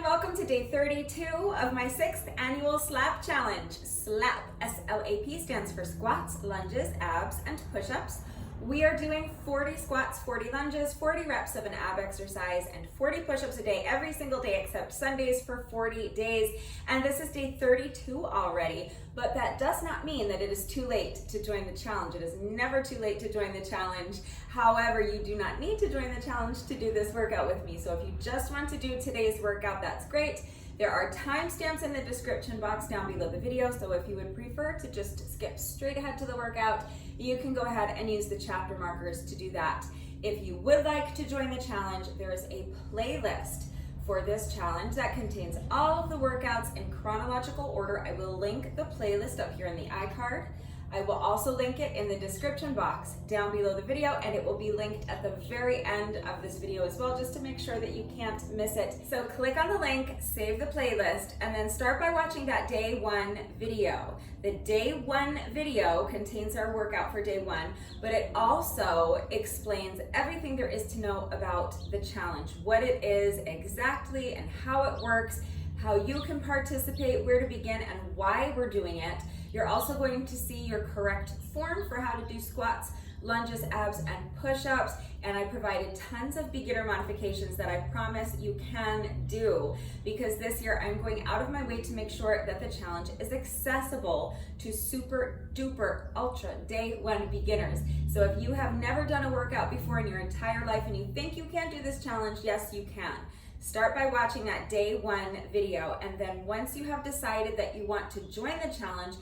and welcome to day 32 of my 6th annual SLAP challenge. SLAP, S-L-A-P, stands for squats, lunges, abs, and push-ups. We are doing 40 squats, 40 lunges, 40 reps of an ab exercise, and 40 push-ups a day every single day except Sundays for 40 days. And this is day 32 already, but that does not mean that it is too late to join the challenge. It is never too late to join the challenge. However, you do not need to join the challenge to do this workout with me. So if you just want to do today's workout, that's great. There are timestamps in the description box down below the video, so if you would prefer to just skip straight ahead to the workout, you can go ahead and use the chapter markers to do that. If you would like to join the challenge, there is a playlist for this challenge that contains all of the workouts in chronological order. I will link the playlist up here in the iCard. I will also link it in the description box down below the video, and it will be linked at the very end of this video as well, just to make sure that you can't miss it. So click on the link, save the playlist, and then start by watching that day 1 video. The day 1 video contains our workout for day 1, but it also explains everything there is to know about the challenge, what it is exactly and how it works, how you can participate, where to begin, and why we're doing it. You're also going to see your correct form for how to do squats, lunges, abs, and push-ups, and I provided tons of beginner modifications that I promise you can do, because this year I'm going out of my way to make sure that the challenge is accessible to super duper ultra day 1 beginners. So if you have never done a workout before in your entire life and you think you can do this challenge, yes you can. Start by watching that day 1 video, and then once you have decided that you want to join the challenge,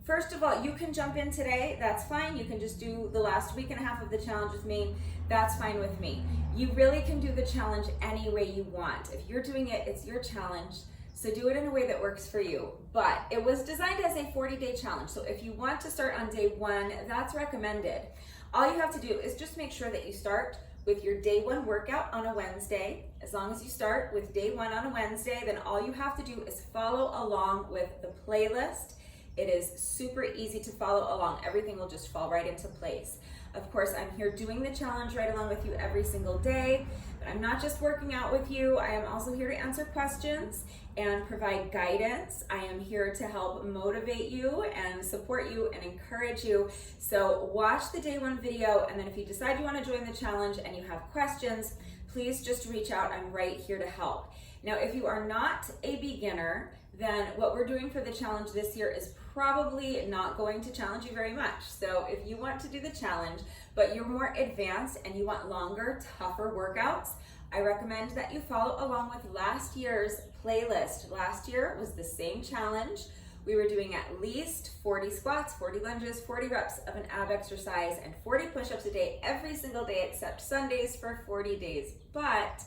first of all, you can jump in today, that's fine. You can just do the last week and a half of the challenge with me, that's fine with me. You really can do the challenge any way you want. If you're doing it, it's your challenge, so do it in a way that works for you. But it was designed as a 40-day challenge, so if you want to start on day 1, that's recommended. All you have to do is just make sure that you start with your day 1 workout on a Wednesday. As long as you start with day 1 on a Wednesday, then all you have to do is follow along with the playlist. It is super easy to follow along. Everything will just fall right into place. Of course, I'm here doing the challenge right along with you every single day, but I'm not just working out with you. I am also here to answer questions and provide guidance. I am here to help motivate you and support you and encourage you. So watch the day 1 video, and then if you decide you want to join the challenge and you have questions, please just reach out. I'm right here to help. Now, if you are not a beginner, then what we're doing for the challenge this year is probably not going to challenge you very much. So if you want to do the challenge, but you're more advanced and you want longer, tougher workouts, I recommend that you follow along with last year's playlist. Last year was the same challenge. We were doing at least 40 squats, 40 lunges, 40 reps of an ab exercise, and 40 push-ups a day every single day except Sundays for 40 days. But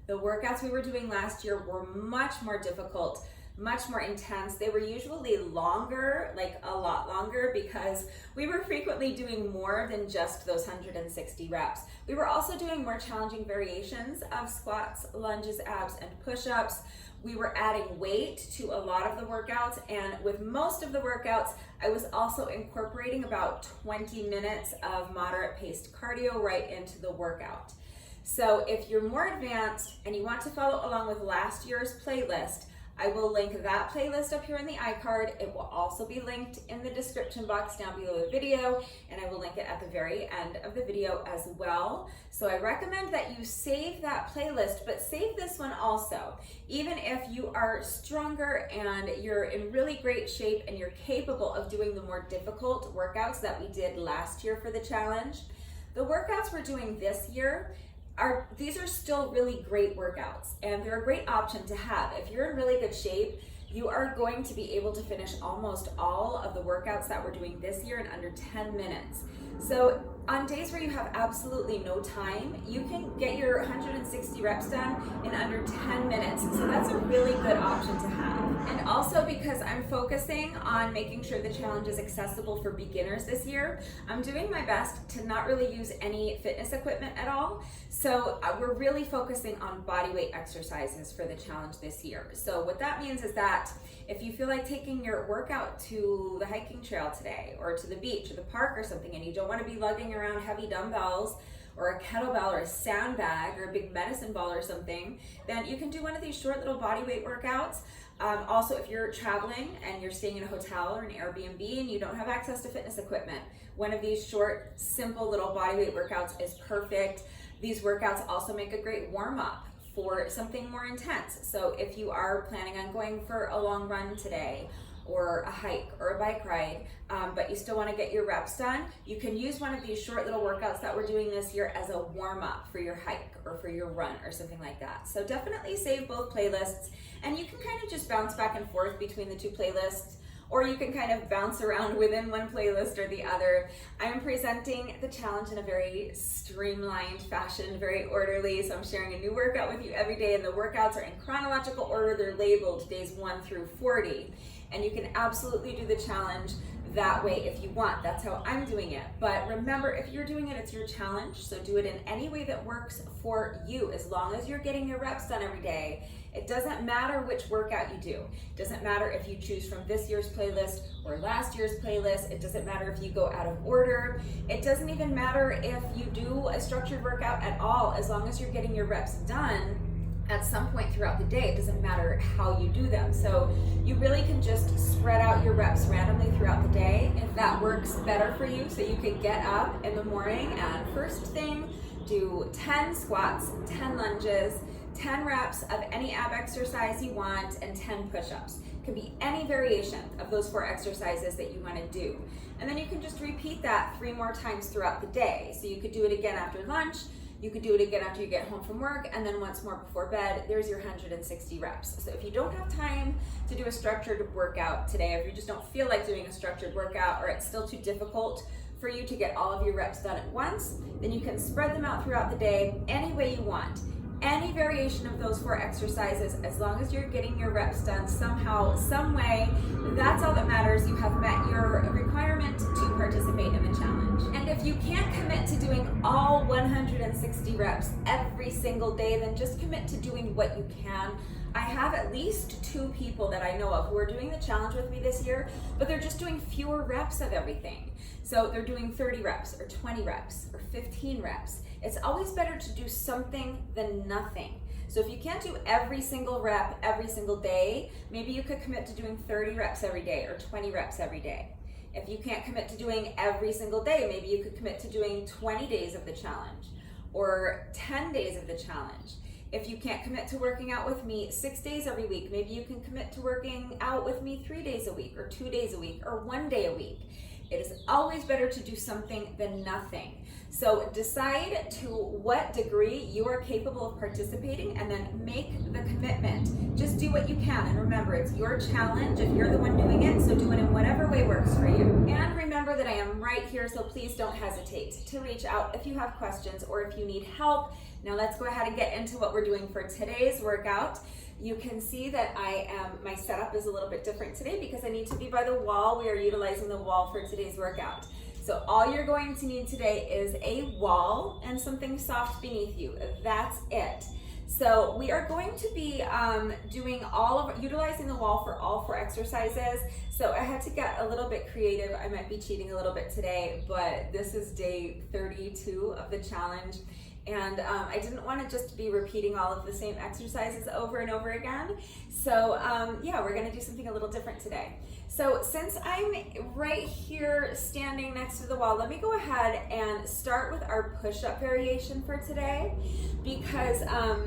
the workouts we were doing last year were much more difficult, much more intense. They were usually longer, like a lot longer, because we were frequently doing more than just those 160 reps. We were also doing more challenging variations of squats, lunges, abs, and push-ups. We were adding weight to a lot of the workouts, and with most of the workouts, I was also incorporating about 20 minutes of moderate paced cardio right into the workout. So if you're more advanced and you want to follow along with last year's playlist, I will link that playlist up here in the iCard. It will also be linked in the description box down below the video, and I will link it at the very end of the video as well. So I recommend that you save that playlist, but save this one also. Even if you are stronger and you're in really great shape and you're capable of doing the more difficult workouts that we did last year for the challenge, the workouts we're doing this year, these are still really great workouts, and they're a great option to have. If you're in really good shape, you are going to be able to finish almost all of the workouts that we're doing this year in under 10 minutes. So on days where you have absolutely no time, you can get your 160 reps done in under 10 minutes. So that's a really good option to have. And also, because I'm focusing on making sure the challenge is accessible for beginners this year, I'm doing my best to not really use any fitness equipment at all. So we're really focusing on body weight exercises for the challenge this year. So what that means is that if you feel like taking your workout to the hiking trail today, or to the beach or the park or something, and you don't want to be lugging around heavy dumbbells, or a kettlebell or a sandbag or a big medicine ball or something, then you can do one of these short little body weight workouts. Also, if you're traveling and you're staying in a hotel or an Airbnb and you don't have access to fitness equipment, one of these short, simple little body weight workouts is perfect. These workouts also make a great warm-up for something more intense. So if you are planning on going for a long run today, or a hike or a bike ride, but you still want to get your reps done, you can use one of these short little workouts that we're doing this year as a warm-up for your hike or for your run or something like that. So definitely save both playlists, and you can kind of just bounce back and forth between the two playlists, or you can kind of bounce around within one playlist or the other. I'm presenting the challenge in a very streamlined fashion, very orderly, so I'm sharing a new workout with you every day, and the workouts are in chronological order. They're labeled days 1 through 40. And you can absolutely do the challenge that way if you want. That's how I'm doing it. But remember, if you're doing it, it's your challenge. So do it in any way that works for you, as long as you're getting your reps done every day. It doesn't matter which workout you do. It doesn't matter if you choose from this year's playlist or last year's playlist. It doesn't matter if you go out of order. It doesn't even matter if you do a structured workout at all, as long as you're getting your reps done at some point throughout the day. It doesn't matter how you do them. So you really can just spread out your reps randomly throughout the day if that works better for you. So you could get up in the morning and first thing, do 10 squats, 10 lunges, 10 reps of any ab exercise you want, and 10 push-ups. It can be any variation of those 4 exercises that you want to do. And then you can just repeat that 3 more times throughout the day. So you could do it again after lunch, you could do it again after you get home from work, and then once more before bed. There's your 160 reps. So if you don't have time to do a structured workout today, if you just don't feel like doing a structured workout, or it's still too difficult for you to get all of your reps done at once, then you can spread them out throughout the day any way you want. Any variation of those 4 exercises, as long as you're getting your reps done somehow, some way, that's all that matters. You have met your requirement to participate in the challenge. And if you can't commit to doing all 160 reps every single day, then just commit to doing what you can. I have at least 2 people that I know of who are doing the challenge with me this year, but they're just doing fewer reps of everything. So they're doing 30 reps or 20 reps or 15 reps. It's always better to do something than nothing. So if you can't do every single rep every single day, maybe you could commit to doing 30 reps every day or 20 reps every day. If you can't commit to doing every single day, maybe you could commit to doing 20 days of the challenge or 10 days of the challenge. If you can't commit to working out with me 6 days every week, maybe you can commit to working out with me 3 days a week or 2 days a week or 1 day a week. It is always better to do something than nothing. So decide to what degree you are capable of participating and then make the commitment. Just do what you can, and remember, it's your challenge if you're the one doing it, so do it in whatever way works for you. And remember that I am right here, so please don't hesitate to reach out if you have questions or if you need help. Now let's go ahead and get into what we're doing for today's workout. You can see that my setup is a little bit different today because I need to be by the wall. We are utilizing the wall for today's workout. So all you're going to need today is a wall and something soft beneath you. That's it. So we are going to be utilizing the wall for all 4 exercises. So I had to get a little bit creative. I might be cheating a little bit today, but this is day 32 of the challenge. And I didn't want to just be repeating all of the same exercises over and over again. So yeah, we're going to do something a little different today. So since I'm right here standing next to the wall, let me go ahead and start with our push-up variation for today, because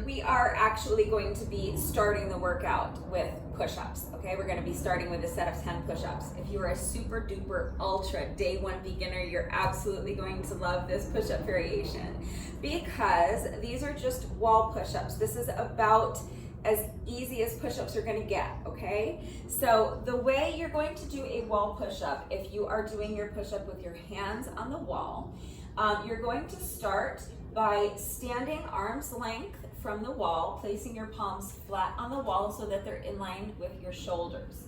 we are actually going to be starting the workout with push-ups. Okay, we're going to be starting with a set of 10 push-ups. If you are a super duper ultra day 1 beginner, you're absolutely going to love this push-up variation, because these are just wall push-ups. This is about as easy as push-ups are going to get, okay? So the way you're going to do a wall push-up, if you are doing your push-up with your hands on the wall, you're going to start by standing arm's length from the wall, placing your palms flat on the wall so that they're in line with your shoulders.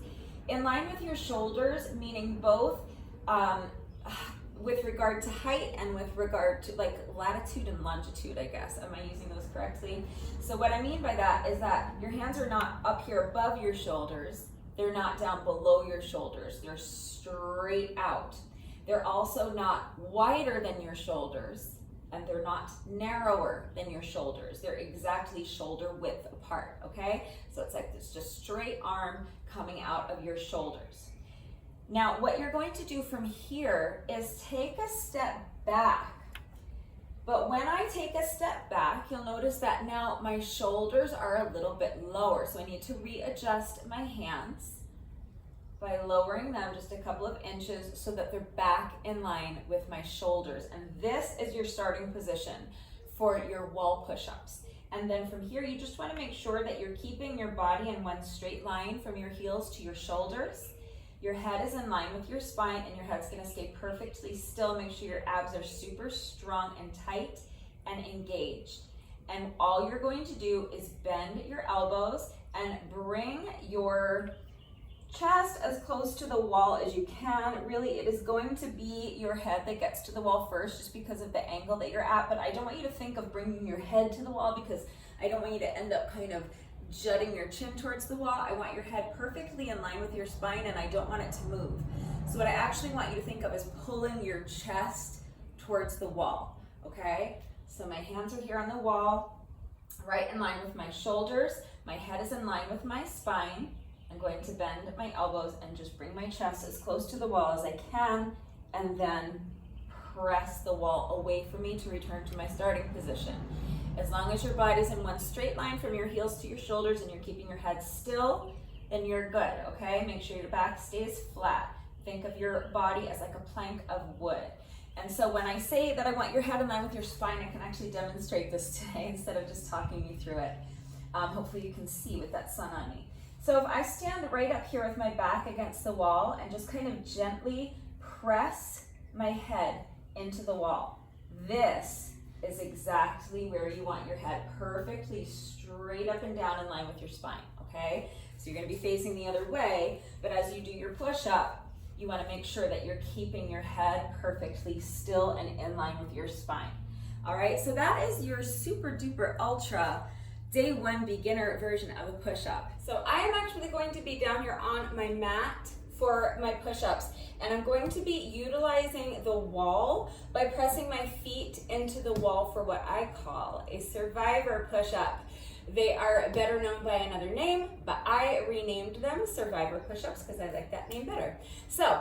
In line with your shoulders, meaning both with regard to height and with regard to like latitude and longitude, I guess. Am I using those correctly? So what I mean by that is that your hands are not up here above your shoulders. They're not down below your shoulders. They're straight out. They're also not wider than your shoulders. and they're not narrower than your shoulders. They're exactly shoulder width apart, okay? So it's like this just straight arm coming out of your shoulders. Now, what you're going to do from here is take a step back. But when I take a step back, you'll notice that now my shoulders are a little bit lower. So I need to readjust my hands by lowering them just a couple of inches so that they're back in line with my shoulders. And this is your starting position for your wall push-ups. And then from here, you just want to make sure that you're keeping your body in one straight line from your heels to your shoulders. Your head is in line with your spine, and your head's going to stay perfectly still. Make sure your abs are super strong and tight and engaged. And all you're going to do is bend your elbows and bring your chest as close to the wall as you can. Really, it is going to be your head that gets to the wall first, just because of the angle that you're at. But I don't want you to think of bringing your head to the wall, because I don't want you to end up kind of jutting your chin towards the wall. I want your head perfectly in line with your spine, and I don't want it to move. So what I actually want you to think of is pulling your chest towards the wall, okay? So my hands are here on the wall, right in line with my shoulders. My head is in line with my spine. I'm going to bend my elbows and just bring my chest as close to the wall as I can, and then press the wall away from me to return to my starting position. As long as your body's in one straight line from your heels to your shoulders and you're keeping your head still, then you're good, okay? Make sure your back stays flat. Think of your body as like a plank of wood. And so when I say that I want your head in line with your spine, I can actually demonstrate this today instead of just talking you through it. Hopefully you can see with that sun on me. So if I stand right up here with my back against the wall and just kind of gently press my head into the wall, this is exactly where you want your head, perfectly straight up and down in line with your spine, okay? So you're gonna be facing the other way, but as you do your push-up, you wanna make sure that you're keeping your head perfectly still and in line with your spine. All right, so that is your super duper ultra day one beginner version of a push-up. So I am actually going to be down here on my mat for my push-ups, and I'm going to be utilizing the wall by pressing my feet into the wall for what I call a survivor push-up. They are better known by another name, but I renamed them survivor push-ups because I like that name better. So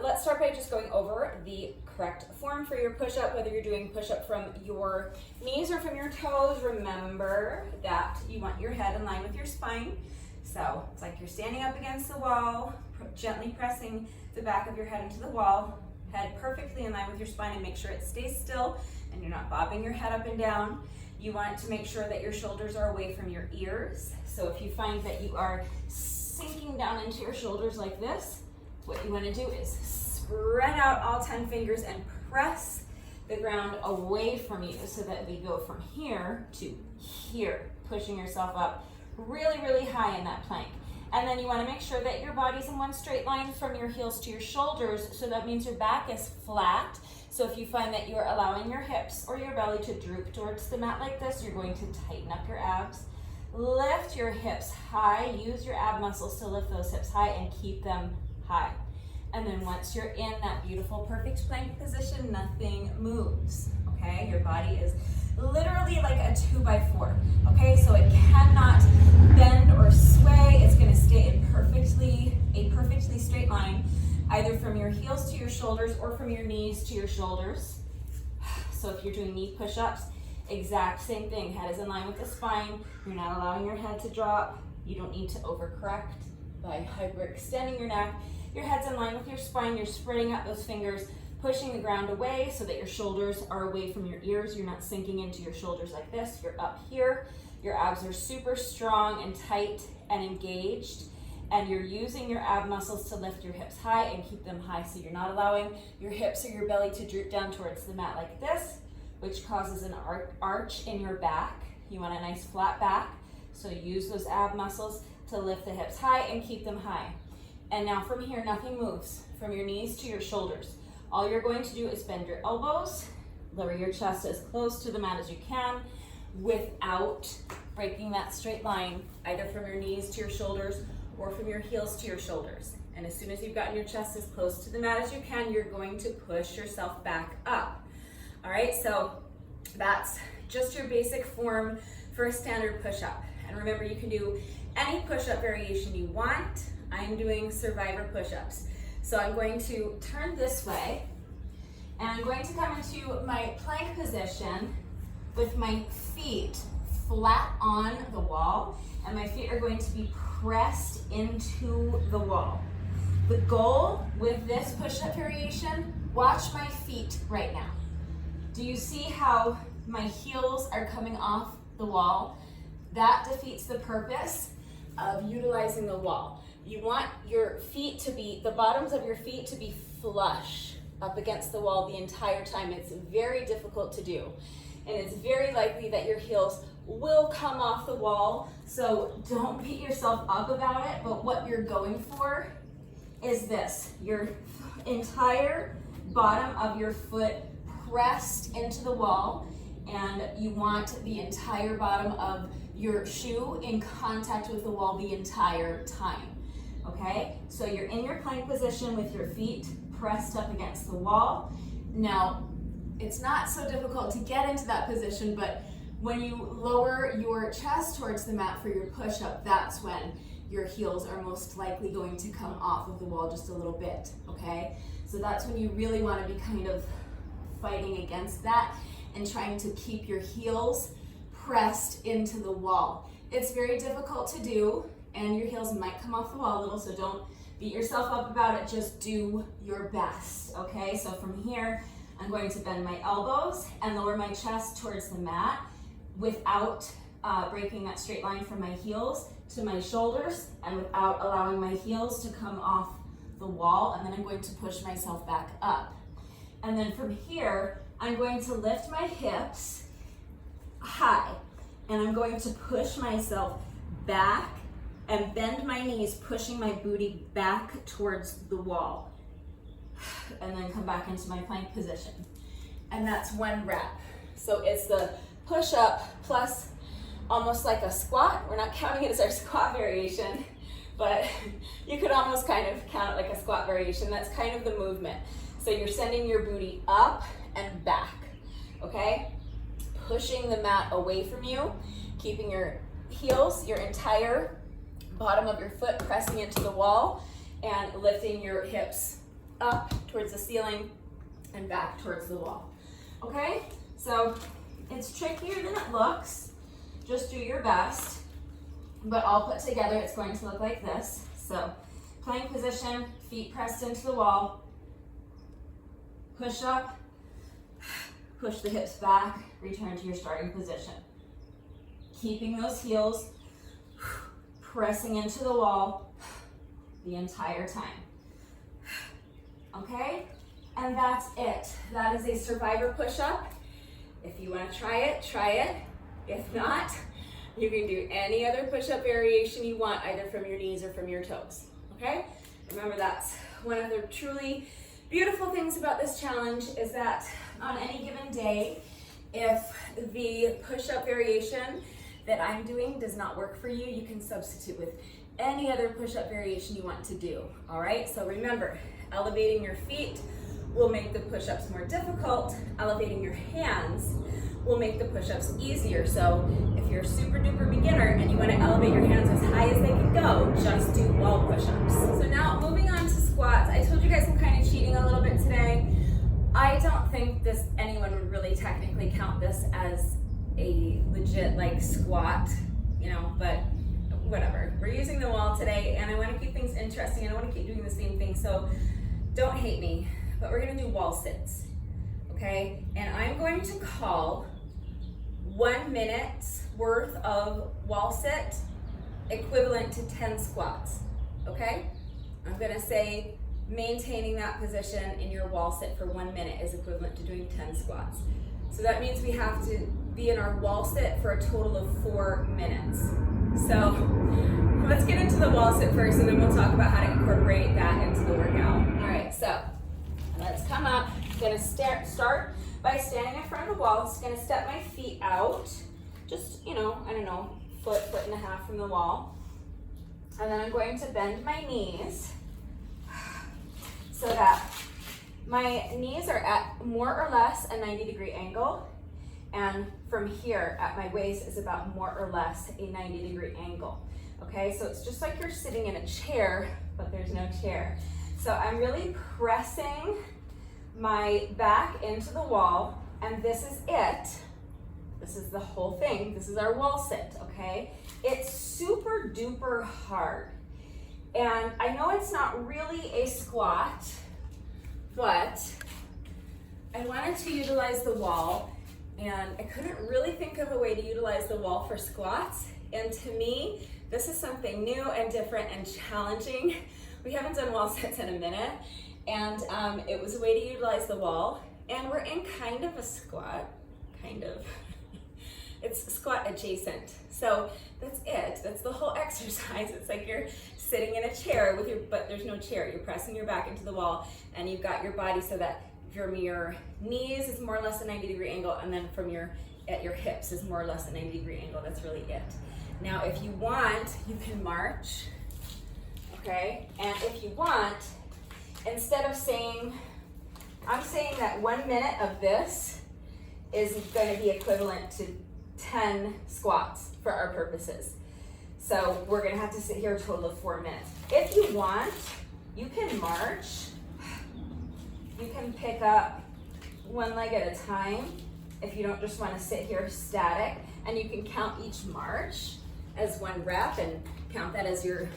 let's start by just going over the correct form for your push-up, whether you're doing push-up from your knees or from your toes. Remember that you want your head in line with your spine. So it's like you're standing up against the wall, gently pressing the back of your head into the wall, head perfectly in line with your spine, and make sure it stays still and you're not bobbing your head up and down. You want to make sure that your shoulders are away from your ears. So if you find that you are sinking down into your shoulders like this, what you want to do is spread out all 10 fingers and press the ground away from you so that we go from here to here, pushing yourself up really, really high in that plank. And then you want to make sure that your body's in one straight line from your heels to your shoulders, so that means your back is flat. So if you find that you're allowing your hips or your belly to droop towards the mat like this, you're going to tighten up your abs. Lift your hips high, use your ab muscles to lift those hips high and keep them high. And then once you're in that beautiful perfect plank position, nothing moves, okay? Your body is literally like a 2x4, okay? So it cannot bend or sway. It's gonna stay in a perfectly straight line, either from your heels to your shoulders or from your knees to your shoulders. So if you're doing knee push-ups, exact same thing. Head is in line with the spine. You're not allowing your head to drop. You don't need to overcorrect by hyperextending your neck. Your head's in line with your spine. You're spreading out those fingers, pushing the ground away so that your shoulders are away from your ears. You're not sinking into your shoulders like this. You're up here. Your abs are super strong and tight and engaged. And you're using your ab muscles to lift your hips high and keep them high. So you're not allowing your hips or your belly to droop down towards the mat like this, which causes an arch in your back. You want a nice flat back. So use those ab muscles to lift the hips high and keep them high. And now from here, nothing moves from your knees to your shoulders. All you're going to do is bend your elbows, lower your chest as close to the mat as you can without breaking that straight line, either from your knees to your shoulders or from your heels to your shoulders. And as soon as you've gotten your chest as close to the mat as you can, you're going to push yourself back up. All right, so That's just your basic form for a standard push-up. And remember, you can do any push-up variation you want. I'm doing survivor push-ups. So I'm going to turn this way, and I'm going to come into my plank position with my feet flat on the wall, and my feet are going to be pressed into the wall. The goal with this push-up variation, watch my feet right now. Do you see how my heels are coming off the wall? That defeats the purpose of utilizing the wall. You want your feet to be, the bottoms of your feet to be flush up against the wall the entire time. It's very difficult to do. And it's very likely that your heels will come off the wall. So don't beat yourself up about it, but what you're going for is this, your entire bottom of your foot pressed into the wall, and you want the entire bottom of your shoe in contact with the wall the entire time, okay? So you're in your plank position with your feet pressed up against the wall. Now, it's not so difficult to get into that position, but when you lower your chest towards the mat for your push-up, that's when your heels are most likely going to come off of the wall just a little bit, okay? So that's when you really want to be kind of fighting against that and trying to keep your heels pressed into the wall. It's very difficult to do, and your heels might come off the wall a little, so don't beat yourself up about it, just do your best, okay? So from here, I'm going to bend my elbows and lower my chest towards the mat without breaking that straight line from my heels to my shoulders, and without allowing my heels to come off the wall, and then I'm going to push myself back up. And then from here, I'm going to lift my hips high, and I'm going to push myself back and bend my knees, pushing my booty back towards the wall, and then come back into my plank position. And that's one rep. So it's the push-up plus almost like a squat. We're not counting it as our squat variation, but you could almost kind of count it like a squat variation. That's kind of the movement. So you're sending your booty up and back, okay? Pushing the mat away from you, keeping your heels, your entire bottom of your foot pressing into the wall, and lifting your hips up towards the ceiling and back towards the wall, okay? So it's trickier than it looks. Just do your best, but all put together, it's going to look like this. So plank position, feet pressed into the wall, push up, push the hips back, return to your starting position. Keeping those heels pressing into the wall the entire time. Okay? And that's it. That is a survivor push-up. If you want to try it, try it. If not, you can do any other push-up variation you want, either from your knees or from your toes, okay? Remember, that's one of the truly beautiful things about this challenge, is that on any given day, if the push-up variation that I'm doing does not work for you, you can substitute with any other push-up variation you want to do, all right? So remember, elevating your feet will make the push-ups more difficult. Elevating your hands will make the push-ups easier. So if you're a super duper beginner and you want to elevate your hands as high as they can go, just do wall push-ups. So now moving on to squats. I told you guys I'm kind of cheating a little bit today. I don't think anyone would really technically count this as a legit like squat, you know, but whatever. We're using the wall today, and I want to keep things interesting, and I want to keep doing the same thing, so don't hate me, but we're going to do wall sits, okay? And I'm going to call 1 minute's worth of wall sit equivalent to 10 squats, okay? I'm going to say maintaining that position in your wall sit for 1 minute is equivalent to doing 10 squats. So that means we have to be in our wall sit for a total of 4 minutes. So let's get into the wall sit first, and then we'll talk about how to incorporate that into the workout. All right, so let's come up. I'm gonna start by standing in front of the wall. Just gonna step my feet out, just, you know, I don't know, foot and a half from the wall. And then I'm going to bend my knees so that my knees are at more or less a 90-degree angle, and from here at my waist is about more or less a 90-degree angle. Okay, so it's just like you're sitting in a chair, but there's no chair. So I'm really pressing my back into the wall, and this is it. This is the whole thing. This is our wall sit, okay? It's super duper hard. And I know it's not really a squat, but I wanted to utilize the wall, and I couldn't really think of a way to utilize the wall for squats. And to me, this is something new and different and challenging. We haven't done wall sits in a minute, and it was a way to utilize the wall. And we're in kind of a squat, kind of. It's squat adjacent. So that's it. That's the whole exercise. It's like you're sitting in a chair with but there's no chair. You're pressing your back into the wall, and you've got your body so that from your knees is more or less a 90-degree angle, and then from at your hips is more or less a 90-degree angle. That's really it. Now, if you want, you can march, okay? And if you want, instead of saying, I'm saying that 1 minute of this is going to be equivalent to 10 squats for our purposes. So we're going to have to sit here a total of 4 minutes. If you want, you can march. You can pick up one leg at a time if you don't just want to sit here static, and you can count each march as one rep and count that as your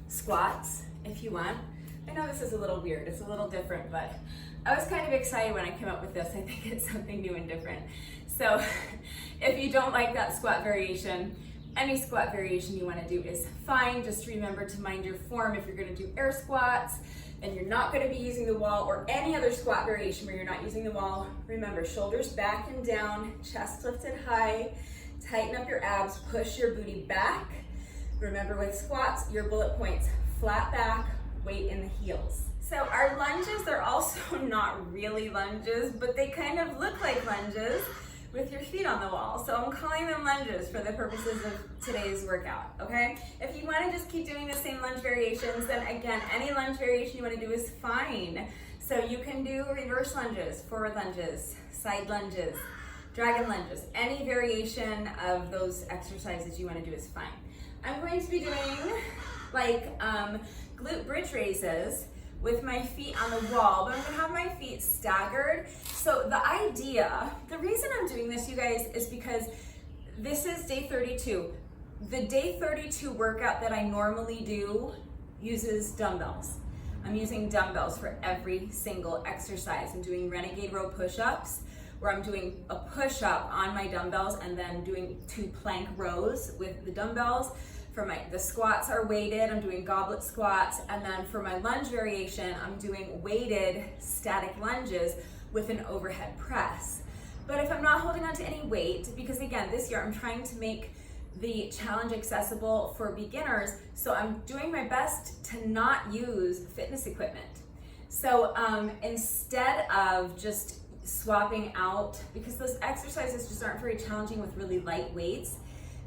squats if you want. I know this is a little weird, it's a little different, but I was kind of excited when I came up with this. I think it's something new and different. So if you don't like that squat variation, any squat variation you want to do is fine. Just remember to mind your form. If you're going to do air squats and you're not going to be using the wall, or any other squat variation where you're not using the wall, remember shoulders back and down, chest lifted high, tighten up your abs, push your booty back. Remember with squats, your bullet points, flat back, weight in the heels. So our lunges, they're also not really lunges, but they kind of look like lunges with your feet on the wall. So I'm calling them lunges for the purposes of today's workout, okay? If you wanna just keep doing the same lunge variations, then again, any lunge variation you wanna do is fine. So you can do reverse lunges, forward lunges, side lunges, dragon lunges. Any variation of those exercises you wanna do is fine. I'm going to be doing like glute bridge raises with my feet on the wall, but I'm gonna have my feet staggered. So the reason I'm doing this, you guys, is because this is day 32. The day 32 workout that I normally do uses dumbbells. I'm using dumbbells for every single exercise. I'm doing renegade row push-ups, where I'm doing a push-up on my dumbbells and then doing 2 plank rows with the dumbbells. The squats are weighted, I'm doing goblet squats, and then for my lunge variation, I'm doing weighted static lunges with an overhead press. But if I'm not holding on to any weight, because again, this year I'm trying to make the challenge accessible for beginners, so I'm doing my best to not use fitness equipment. So instead of just swapping out, because those exercises just aren't very challenging with really light weights,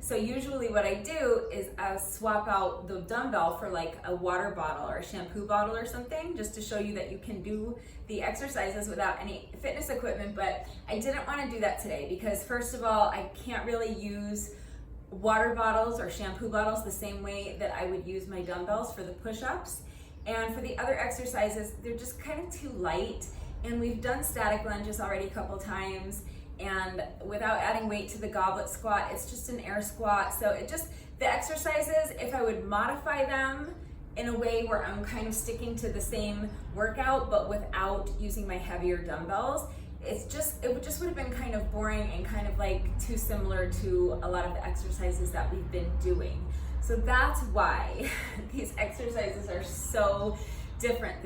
so usually what I do is I swap out the dumbbell for like a water bottle or a shampoo bottle or something, just to show you that you can do the exercises without any fitness equipment. But I didn't want to do that today because first of all, I can't really use water bottles or shampoo bottles the same way that I would use my dumbbells for the push-ups. And for the other exercises, they're just kind of too light. And we've done static lunges already a couple times. And without adding weight to the goblet squat, it's just an air squat. So the exercises, if I would modify them in a way where I'm kind of sticking to the same workout, but without using my heavier dumbbells, it would have been kind of boring and kind of like too similar to a lot of the exercises that we've been doing. So that's why these exercises are so different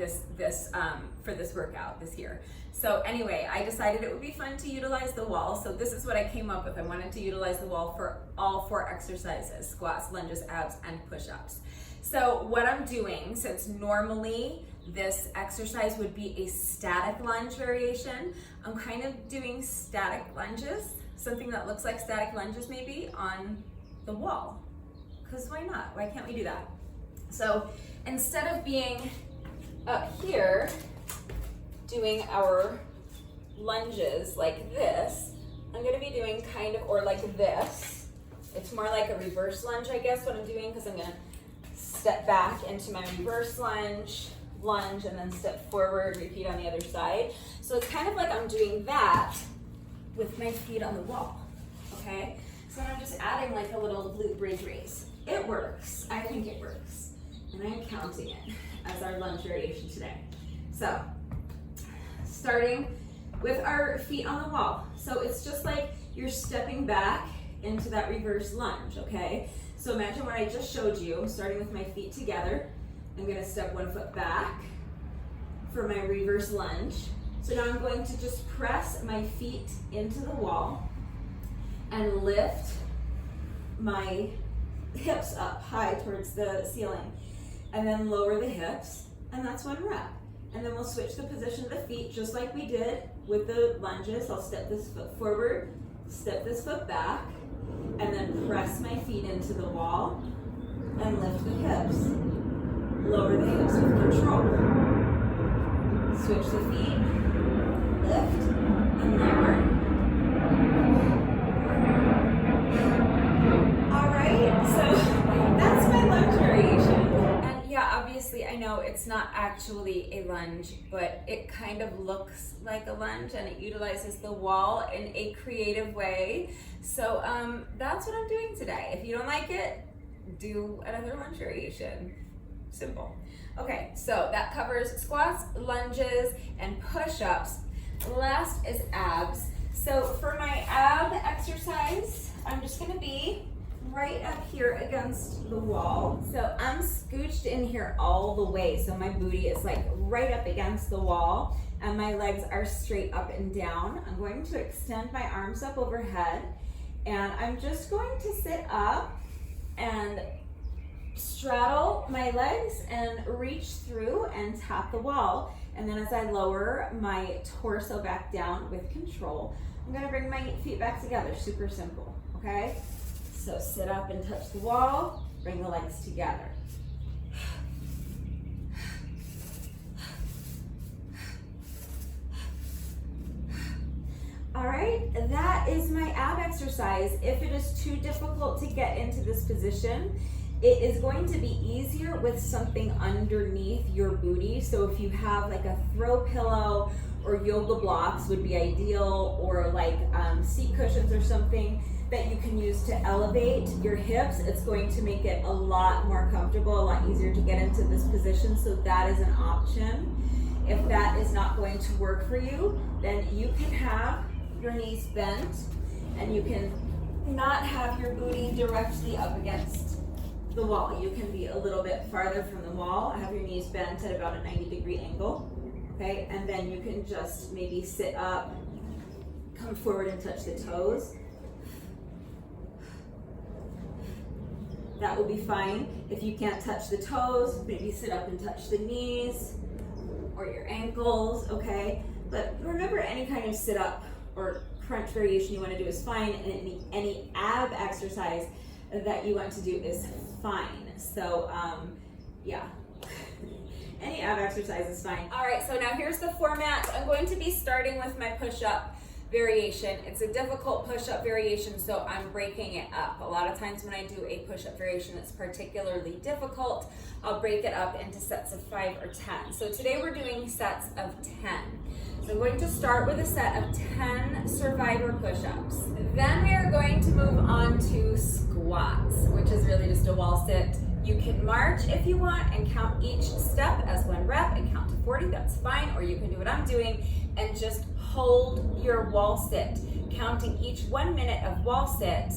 for this workout this year. So anyway, I decided it would be fun to utilize the wall. So this is what I came up with. I wanted to utilize the wall for all 4 exercises: squats, lunges, abs, and push-ups. So what I'm doing, since normally this exercise would be a static lunge variation, I'm kind of doing static lunges, something that looks like static lunges maybe on the wall. Because why not? Why can't we do that? So instead of being up here doing our lunges like this, I'm gonna be doing kind of, or like this. It's more like a reverse lunge, I guess, what I'm doing, because I'm gonna step back into my reverse lunge, and then step forward, repeat on the other side. So it's kind of like I'm doing that with my feet on the wall, okay? So I'm just adding like a little glute bridge raise. It works, I think it works. And I'm counting it as our lunge variation today. So, starting with our feet on the wall. So it's just like you're stepping back into that reverse lunge, okay? So imagine what I just showed you, starting with my feet together. I'm gonna step one foot back for my reverse lunge. So now I'm going to just press my feet into the wall and lift my hips up high towards the ceiling, and then lower the hips, and that's one rep. And then we'll switch the position of the feet just like we did with the lunges. I'll step this foot forward, step this foot back, and then press my feet into the wall and lift the hips. Lower the hips with control. Switch the feet, lift, and lower. All right, so that's my lunge variation. And yeah, obviously I know it's not actually a lunge, but it kind of looks like a lunge and it utilizes the wall in a creative way. So that's what I'm doing today. If you don't like it, do another lunge variation. Simple. Okay, so that covers squats, lunges, and push-ups. Last is abs. So for my ab exercise, I'm just gonna be right up here against the wall. So I'm scooched in here all the way. So my booty is like right up against the wall and my legs are straight up and down. I'm going to extend my arms up overhead and I'm just going to sit up and straddle my legs and reach through and tap the wall. And then as I lower my torso back down with control, I'm gonna bring my feet back together, super simple, okay? So sit up and touch the wall, bring the legs together. All right, that is my ab exercise. If it is too difficult to get into this position, it is going to be easier with something underneath your booty. So if you have like a throw pillow or yoga blocks would be ideal, or like seat cushions or something that you can use to elevate your hips, it's going to make it a lot more comfortable, a lot easier to get into this position. So that is an option. If that is not going to work for you, then you can have your knees bent and you can not have your booty directly up against the wall. You can be a little bit farther from the wall, have your knees bent at about a 90-degree angle, okay? And then you can just maybe sit up, come forward and touch the toes. That will be fine. If you can't touch the toes, maybe sit up and touch the knees or your ankles, okay? But remember, any kind of sit up or crunch variation you want to do is fine, and any ab exercise that you want to do is fine. So yeah, any ab exercise is fine. All right, so now here's the format. I'm going to be starting with my push-up variation. It's a difficult push-up variation, so I'm breaking it up. A lot of times when I do a push-up variation that's particularly difficult, I'll break it up into sets of 5 or 10. So today we're doing sets of 10. So I'm going to start with a set of 10 survivor push-ups. Then we are going to move on to squats, which is really just a wall sit. You can march if you want and count each step as 1 rep and count to 40, that's fine. Or you can do what I'm doing and just hold your wall sit, counting each 1 minute of wall sit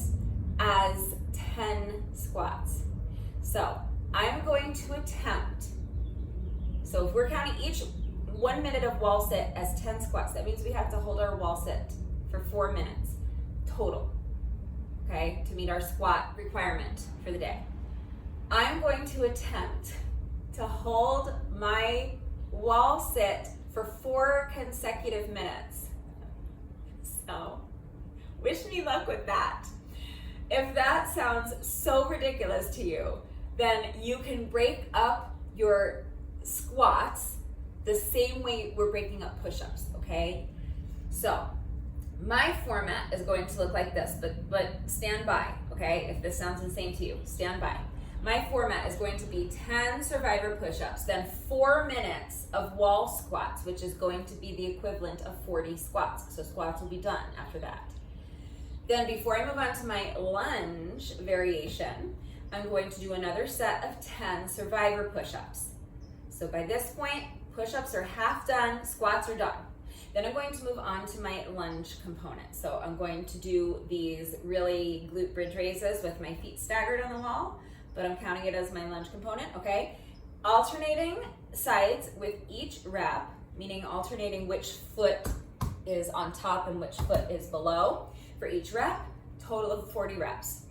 as 10 squats. So I'm going to attempt, so if we're counting each 1 minute of wall sit as 10 squats, that means we have to hold our wall sit for 4 minutes total, okay, to meet our squat requirement for the day. I'm going to attempt to hold my wall sit for 4 consecutive minutes. So, wish me luck with that. If that sounds so ridiculous to you, then you can break up your squats the same way we're breaking up push-ups, okay? So, My format is going to look like this, but stand by, okay? If this sounds insane to you, stand by. My format is going to be 10 survivor push-ups, then 4 minutes of wall squats, which is going to be the equivalent of 40 squats. So squats will be done after that. Then before I move on to my lunge variation, I'm going to do another set of 10 survivor push-ups. So by this point, push-ups are half done, squats are done. Then I'm going to move on to my lunge component. So I'm going to do these really glute bridge raises with my feet staggered on the wall, but I'm counting it as my lunge component, okay? Alternating sides with each rep, meaning alternating which foot is on top and which foot is below for each rep, total of 40 reps.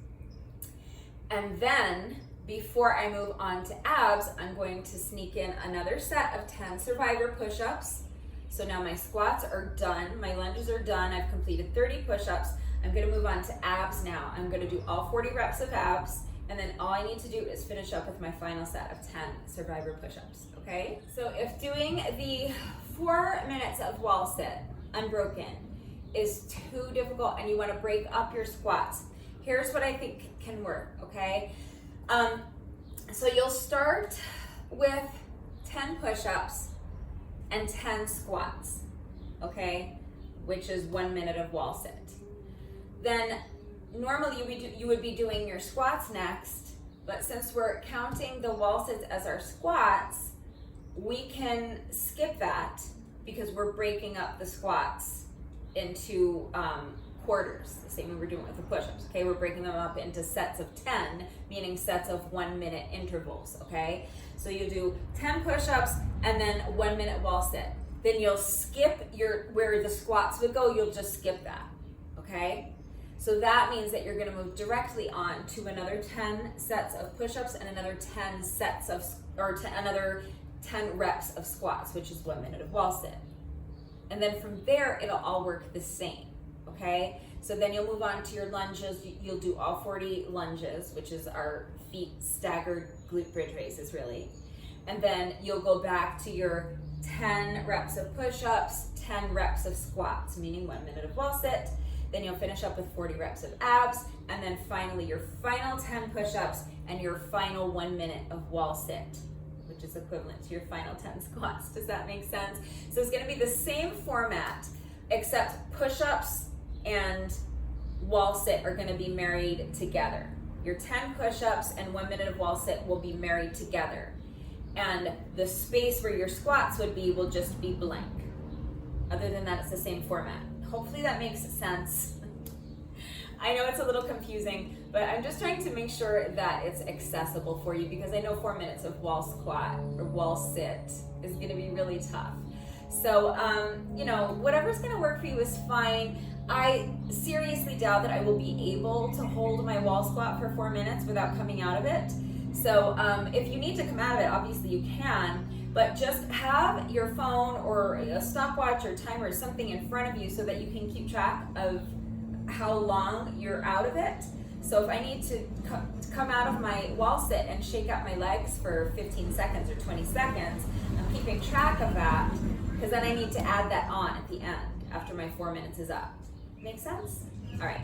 And then before I move on to abs, I'm going to sneak in another set of 10 survivor push-ups. So now my squats are done, my lunges are done, I've completed 30 push-ups. I'm gonna move on to abs now. I'm gonna do all 40 reps of abs, and then all I need to do is finish up with my final set of 10 survivor push-ups, okay? So if doing the 4 minutes of wall sit unbroken is too difficult and you wanna break up your squats, here's what I think can work, okay? So you'll start with 10 push-ups and 10 squats, okay? Which is 1 minute of wall sit. Then normally you would be doing your squats next, but since we're counting the wall sits as our squats, we can skip that because we're breaking up the squats into quarters, the same way we're doing with the push-ups, okay? We're breaking them up into sets of 10, meaning sets of 1 minute intervals, okay? So you do 10 push-ups and then 1 minute wall sit. Then you'll skip where the squats would go, you'll just skip that, okay? So that means that you're gonna move directly on to another 10 sets of push-ups and another 10 sets of, another 10 reps of squats, which is 1 minute of wall sit. And then from there, it'll all work the same, okay? So then you'll move on to your lunges. You'll do all 40 lunges, which is our feet staggered glute bridge raises really. And then you'll go back to your 10 reps of push-ups, 10 reps of squats, meaning 1 minute of wall sit. Then you'll finish up with 40 reps of abs, and then finally your final 10 push-ups and your final 1 minute of wall sit, which is equivalent to your final 10 squats. Does that make sense? So it's gonna be the same format, except push-ups and wall sit are gonna be married together. Your 10 push-ups and 1 minute of wall sit will be married together. And the space where your squats would be will just be blank. Other than that, it's the same format. Hopefully that makes sense. I know it's a little confusing, but I'm just trying to make sure that it's accessible for you because I know 4 minutes of wall squat or wall sit is gonna be really tough. So, you know, whatever's gonna work for you is fine. I seriously doubt that I will be able to hold my wall squat for 4 minutes without coming out of it. So if you need to come out of it, obviously you can, but just have your phone or a stopwatch or timer or something in front of you so that you can keep track of how long you're out of it. So if I need to come out of my wall sit and shake out my legs for 15 seconds or 20 seconds, I'm keeping track of that because then I need to add that on at the end after my 4 minutes is up. Make sense? All right.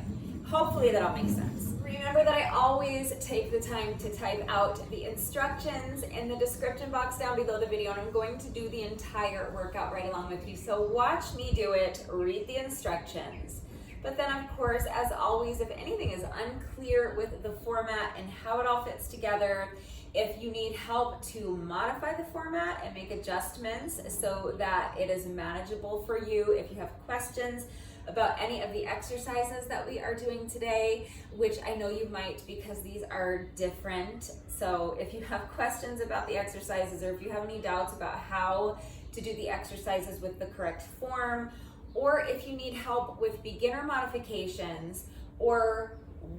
Hopefully that all makes sense. Remember that I always take the time to type out the instructions in the description box down below the video, and I'm going to do the entire workout right along with you. So watch me do it, read the instructions. But then of course, as always, if anything is unclear with the format and how it all fits together, if you need help to modify the format and make adjustments so that it is manageable for you, if you have questions about any of the exercises that we are doing today, which I know you might because these are different. So if you have questions about the exercises or if you have any doubts about how to do the exercises with the correct form, or if you need help with beginner modifications or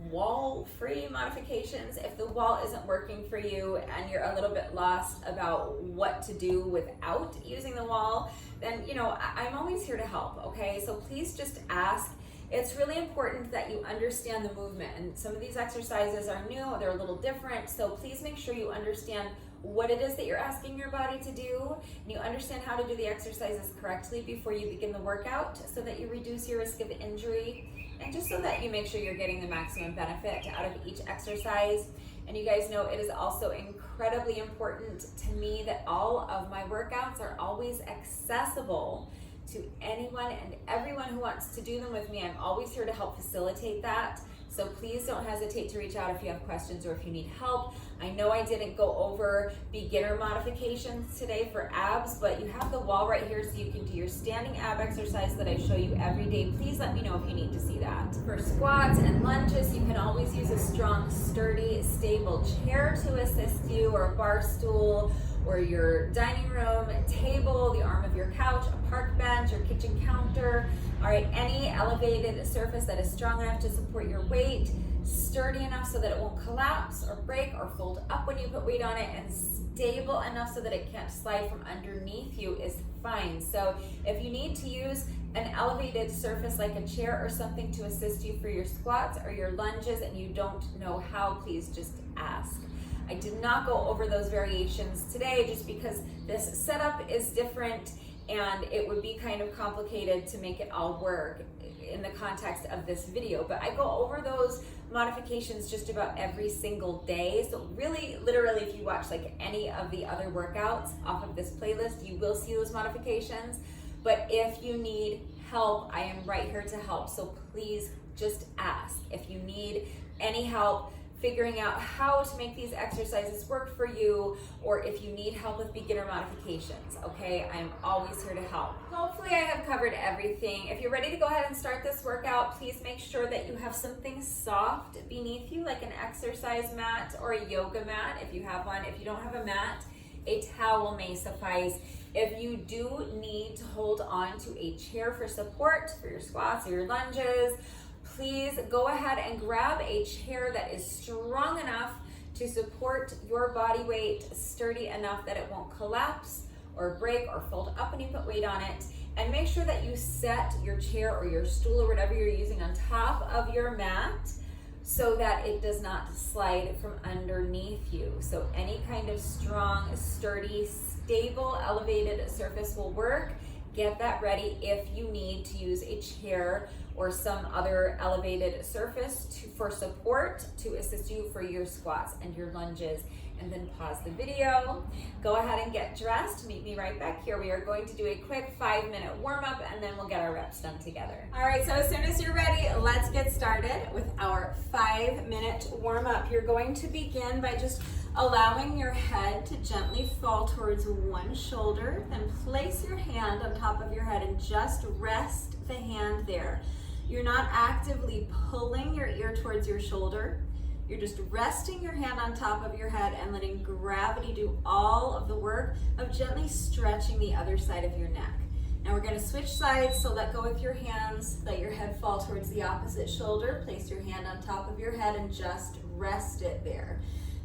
wall-free modifications, if the wall isn't working for you and you're a little bit lost about what to do without using the wall, then you know I'm always here to help, okay? So please just ask. It's really important that you understand the movement, and some of these exercises are new, they're a little different, so please make sure you understand what it is that you're asking your body to do, and you understand how to do the exercises correctly before you begin the workout so that you reduce your risk of injury, and just so that you make sure you're getting the maximum benefit out of each exercise. And you guys know it is also incredibly important to me that all of my workouts are always accessible to anyone and everyone who wants to do them with me. I'm always here to help facilitate that. So please don't hesitate to reach out if you have questions or if you need help. I know I didn't go over beginner modifications today for abs, but you have the wall right here so you can do your standing ab exercise that I show you every day. Please let me know if you need to see that. For squats and lunges, you can always use a strong, sturdy, stable chair to assist you, or a bar stool, or your dining room table, the arm of your couch, a park bench, your kitchen counter. All right, any elevated surface that is strong enough to support your weight, sturdy enough so that it won't collapse or break or fold up when you put weight on it, and stable enough so that it can't slide from underneath you is fine. So if you need to use an elevated surface like a chair or something to assist you for your squats or your lunges and you don't know how, please just ask. I did not go over those variations today just because this setup is different and it would be kind of complicated to make it all work in the context of this video. But I go over those modifications just about every single day. So really, literally, if you watch like any of the other workouts off of this playlist, you will see those modifications. But if you need help, I am right here to help. So please just ask. If you need any help figuring out how to make these exercises work for you, or if you need help with beginner modifications, okay? I'm always here to help. Hopefully I have covered everything. If you're ready to go ahead and start this workout, please make sure that you have something soft beneath you, like an exercise mat or a yoga mat if you have one. If you don't have a mat, a towel may suffice. If you do need to hold on to a chair for support for your squats or your lunges, please go ahead and grab a chair that is strong enough to support your body weight, sturdy enough that it won't collapse or break or fold up when you put weight on it. And make sure that you set your chair or your stool or whatever you're using on top of your mat so that it does not slide from underneath you. So any kind of strong, sturdy, stable, elevated surface will work. Get that ready if you need to use a chair or some other elevated surface for support to assist you for your squats and your lunges. And then pause the video, go ahead and get dressed, meet me right back here. We are going to do a quick 5-minute warm up and then we'll get our reps done together. All right, so as soon as you're ready, let's get started with our 5-minute warm up. You're going to begin by just allowing your head to gently fall towards one shoulder, then place your hand on top of your head and just rest the hand there. You're not actively pulling your ear towards your shoulder. You're just resting your hand on top of your head and letting gravity do all of the work of gently stretching the other side of your neck. Now we're going to switch sides, so let go with your hands, let your head fall towards the opposite shoulder, place your hand on top of your head and just rest it there.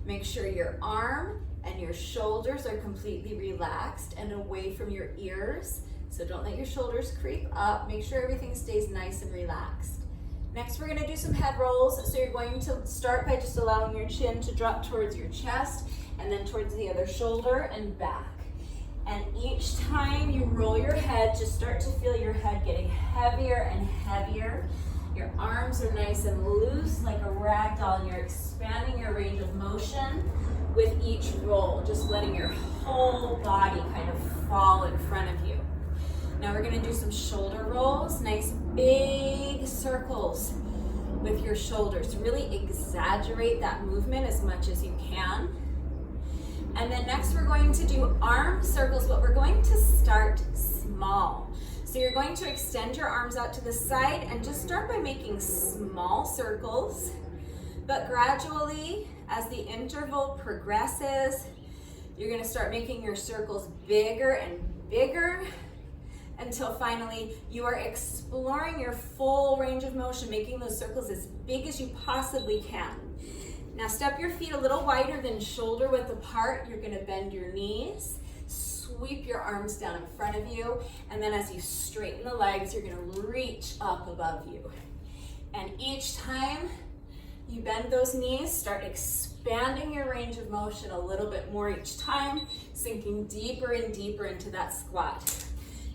Make sure your arm and your shoulders are completely relaxed and away from your ears. So don't let your shoulders creep up. Make sure everything stays nice and relaxed. Next, we're going to do some head rolls. So you're going to start by just allowing your chin to drop towards your chest and then towards the other shoulder and back. And each time you roll your head, just start to feel your head getting heavier and heavier. Your arms are nice and loose like a rag doll, and you're expanding your range of motion with each roll, just letting your whole body kind of fall in front of you. Now we're going to do some shoulder rolls, nice big circles with your shoulders. Really exaggerate that movement as much as you can. And then next we're going to do arm circles, but we're going to start small. So you're going to extend your arms out to the side and just start by making small circles, but gradually as the interval progresses, you're going to start making your circles bigger and bigger until finally you are exploring your full range of motion, making those circles as big as you possibly can. Now step your feet a little wider than shoulder width apart. You're going to bend your knees, sweep your arms down in front of you, and then as you straighten the legs, you're going to reach up above you. And each time You bend those knees, start expanding your range of motion a little bit more each time, sinking deeper and deeper into that squat.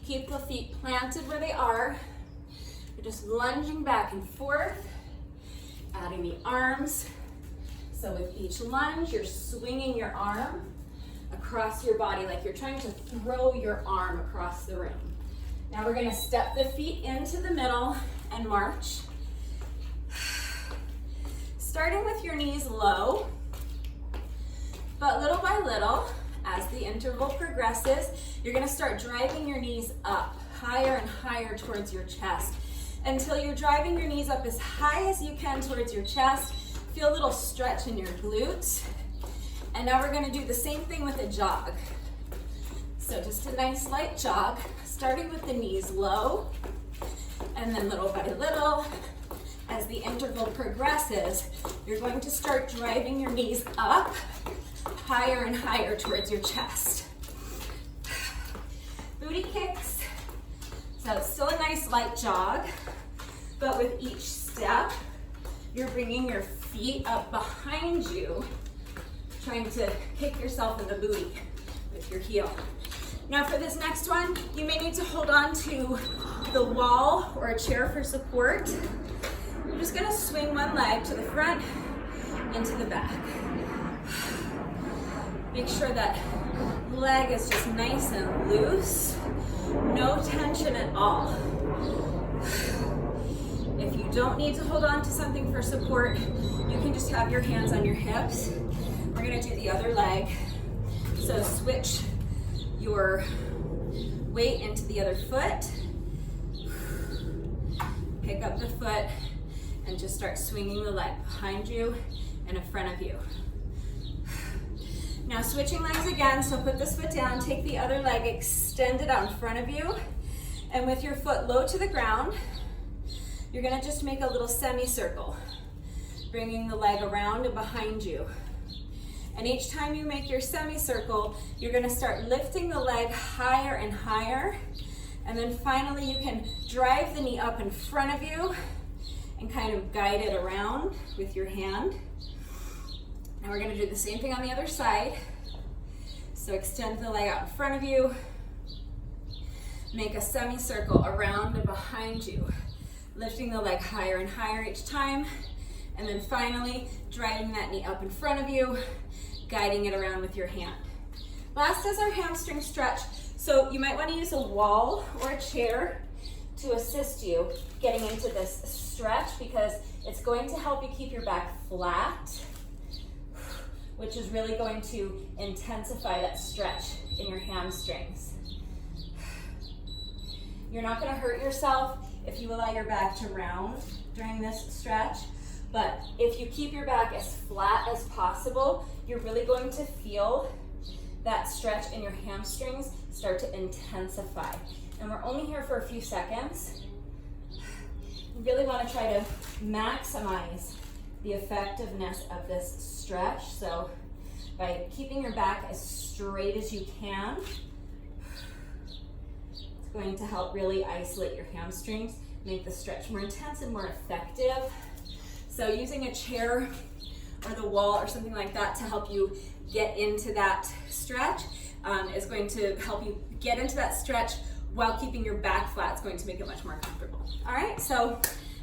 Keep the feet planted where they are. You're just lunging back and forth, adding the arms. So with each lunge, you're swinging your arm across your body like you're trying to throw your arm across the room. Now we're gonna step the feet into the middle and march. Starting with your knees low, but little by little, as the interval progresses, you're gonna start driving your knees up, higher and higher towards your chest, until you're driving your knees up as high as you can towards your chest. Feel a little stretch in your glutes. And now we're gonna do the same thing with a jog. So just a nice light jog, starting with the knees low, and then little by little, as the interval progresses, you're going to start driving your knees up, higher and higher towards your chest. Booty kicks. So it's still a nice light jog, but with each step, you're bringing your feet up behind you, trying to kick yourself in the booty with your heel. Now for this next one, you may need to hold on to the wall or a chair for support. You're just gonna swing one leg to the front and to the back. Make sure that leg is just nice and loose, no tension at all. If you don't need to hold on to something for support, you can just have your hands on your hips. We're gonna do the other leg. So switch your weight into the other foot. Pick up the foot and just start swinging the leg behind you and in front of you. Now switching legs again, so put this foot down, take the other leg, extend it out in front of you, and with your foot low to the ground, you're gonna just make a little semicircle, bringing the leg around and behind you. And each time you make your semicircle, you're gonna start lifting the leg higher and higher, and then finally you can drive the knee up in front of you and kind of guide it around with your hand. And we're gonna do the same thing on the other side. So extend the leg out in front of you, make a semicircle around and behind you, lifting the leg higher and higher each time, and then finally driving that knee up in front of you, guiding it around with your hand. Last is our hamstring stretch. So you might want to use a wall or a chair to assist you getting into this stretch, because it's going to help you keep your back flat, which is really going to intensify that stretch in your hamstrings. You're not going to hurt yourself if you allow your back to round during this stretch, but if you keep your back as flat as possible, you're really going to feel that stretch in your hamstrings start to intensify. And we're only here for a few seconds. You really want to try to maximize the effectiveness of this stretch. So by keeping your back as straight as you can, it's going to help really isolate your hamstrings, make the stretch more intense and more effective. So using a chair or the wall or something like that to help you get into that stretch is going to help you get into that stretch while keeping your back flat. It's going to make it much more comfortable. All right, so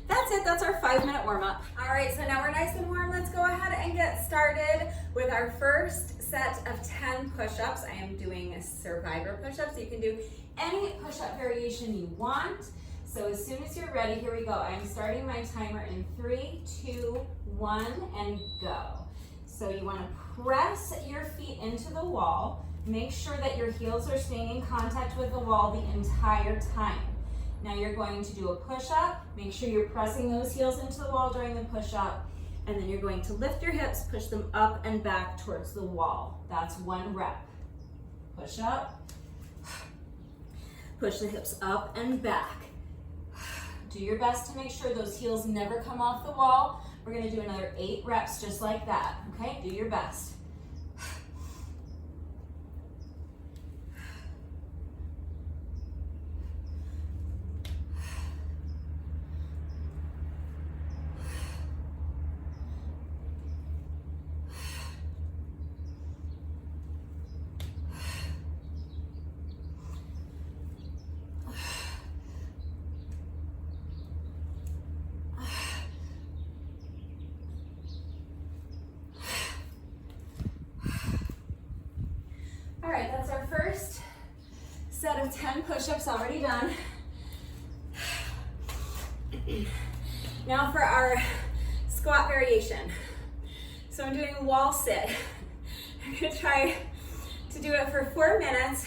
that's it. That's our 5-minute warm-up. All right, so now we're nice and warm. Let's go ahead and get started with our first set of 10 push-ups. I am doing survivor push-ups. You can do any push-up variation you want. So as soon as you're ready, here we go. I'm starting my timer in 3, 2, 1, and go. So you want to press your feet into the wall. Make sure that your heels are staying in contact with the wall the entire time. Now you're going to do a push-up. Make sure you're pressing those heels into the wall during the push-up. And then you're going to lift your hips, push them up and back towards the wall. That's 1 rep. Push up. Push the hips up and back. Do your best to make sure those heels never come off the wall. We're gonna do another 8 reps just like that, okay? Do your best. set of 10 push-ups already done. Now for our squat variation. So I'm doing wall sit. I'm gonna try to do it for 4 minutes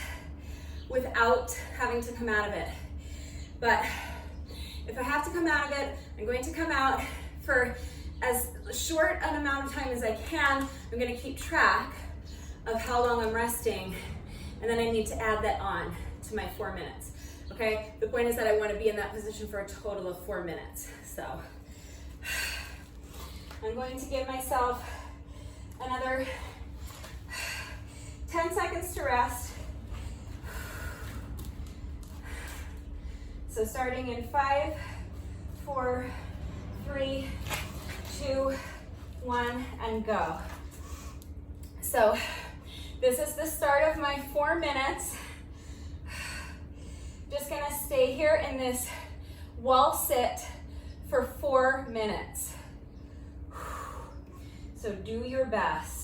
without having to come out of it. But if I have to come out of it, I'm going to come out for as short an amount of time as I can. I'm gonna keep track of how long I'm resting, and then I need to add that on to my 4 minutes, okay? The point is that I wanna be in that position for a total of 4 minutes. So I'm going to give myself another 10 seconds to rest. So starting in 5, 4, 3, 2, 1, and go. So this is the start of my 4 minutes. Just gonna stay here in this wall sit for 4 minutes. So do your best.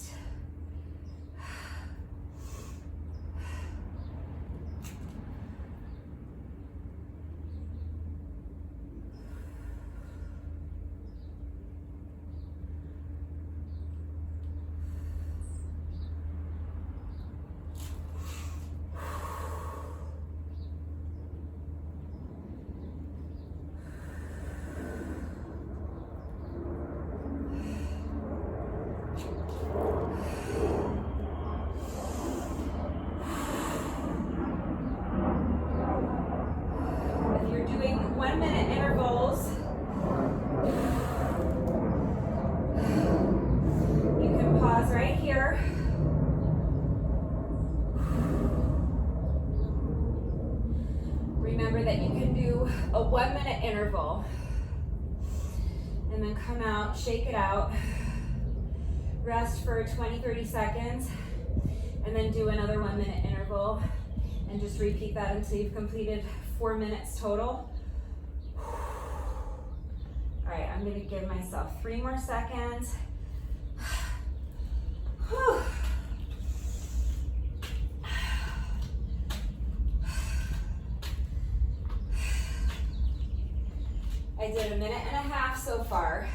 Remember that you can do a 1 minute interval and then come out, shake it out, rest for 20-30 seconds, and then do another 1 minute interval and just repeat that until you've completed 4 minutes total. All right, I'm gonna give myself 3 more seconds. I did 1.5 minutes so far.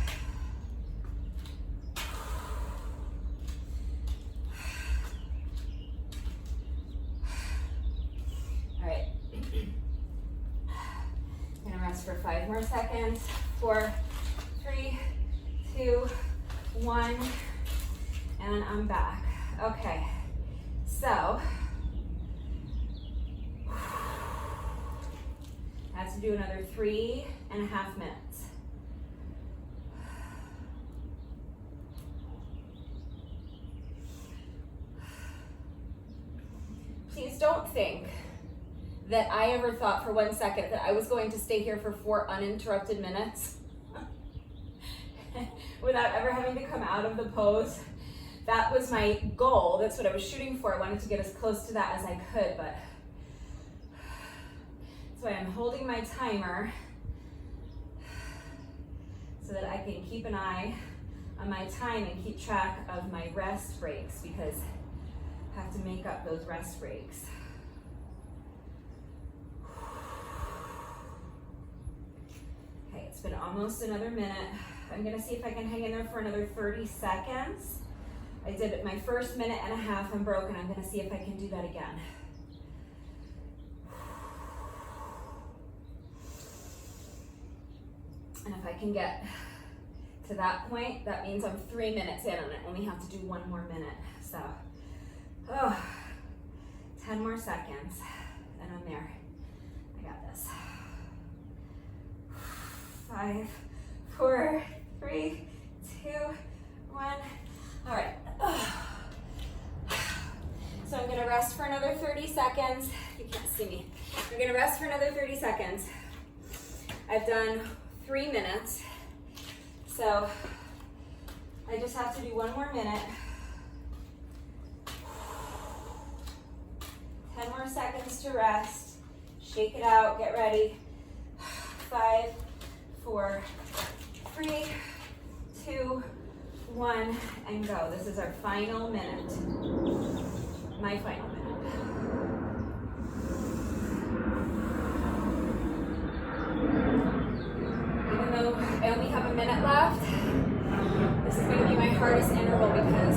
All right. I'm gonna rest for 5 more seconds. 4, 3, 2, 1, and I'm back. Okay, so I have to do another 3.5 minutes. Please don't think that I ever thought for 1 second that I was going to stay here for 4 uninterrupted minutes without ever having to come out of the pose. That was my goal. That's what I was shooting for. I wanted to get as close to that as I could, but that's why I'm holding my timer so that I can keep an eye on my time and keep track of my rest breaks, because I have to make up those rest breaks. Okay, it's been almost another minute. I'm gonna see if I can hang in there for another 30 seconds. I did my first 1.5 minutes and broke, and I'm gonna see if I can do that again. And if I can get to that point, that means I'm 3 minutes in and I only have to do 1 more minute. So, 10 more seconds and I'm there. I got this. 5, 4, 3, 2, 1. All right. So I'm gonna rest for another 30 seconds. You can't see me. I'm gonna rest for another 30 seconds. I've done 3 minutes. So I just have to do 1 more minute. 10 more seconds to rest. Shake it out, get ready. 5, 4, 3, 2, 1, and go. This is our final minute. My final minute. hardest interval because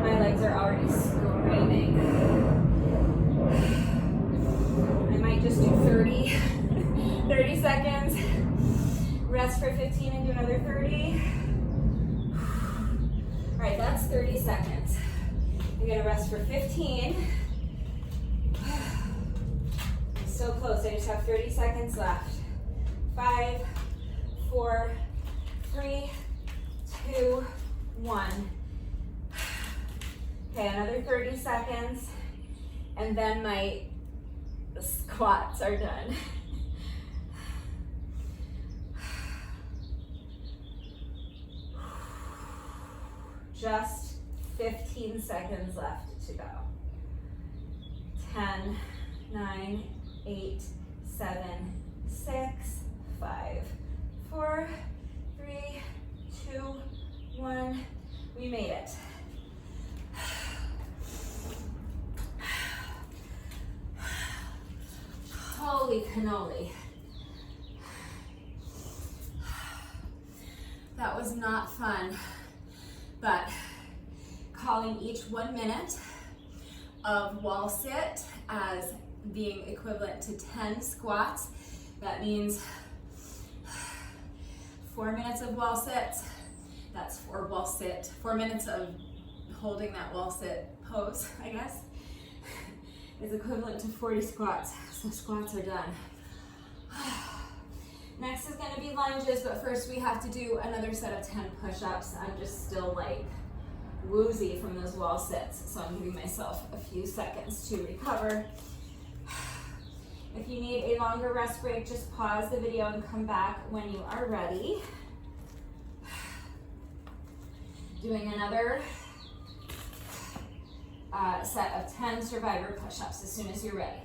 my legs are already screaming. I might just do 30 seconds, rest for 15 and do another 30. All right, that's 30 seconds. I'm gonna rest for 15. So close, I just have 30 seconds left. 5, 4, 3, 2, 1. Okay, another 30 seconds, and then my squats are done. Just 15 seconds left to go. 10, 9, 8, 7, 6, 5, 4, 3, 2, 1. We made it. Holy cannoli. That was not fun, but calling each 1 minute of wall sit as being equivalent to 10 squats. That means 4 minutes of wall sits. That's 4 wall sit. 4 minutes of holding that wall sit pose, I guess, is equivalent to 40 squats. So squats are done. Next is going to be lunges, but first we have to do another set of 10 push-ups. I'm just still like woozy from those wall sits, so I'm giving myself a few seconds to recover. If you need a longer rest break, just pause the video and come back when you are ready. Doing another set of 10 survivor push-ups as soon as you're ready.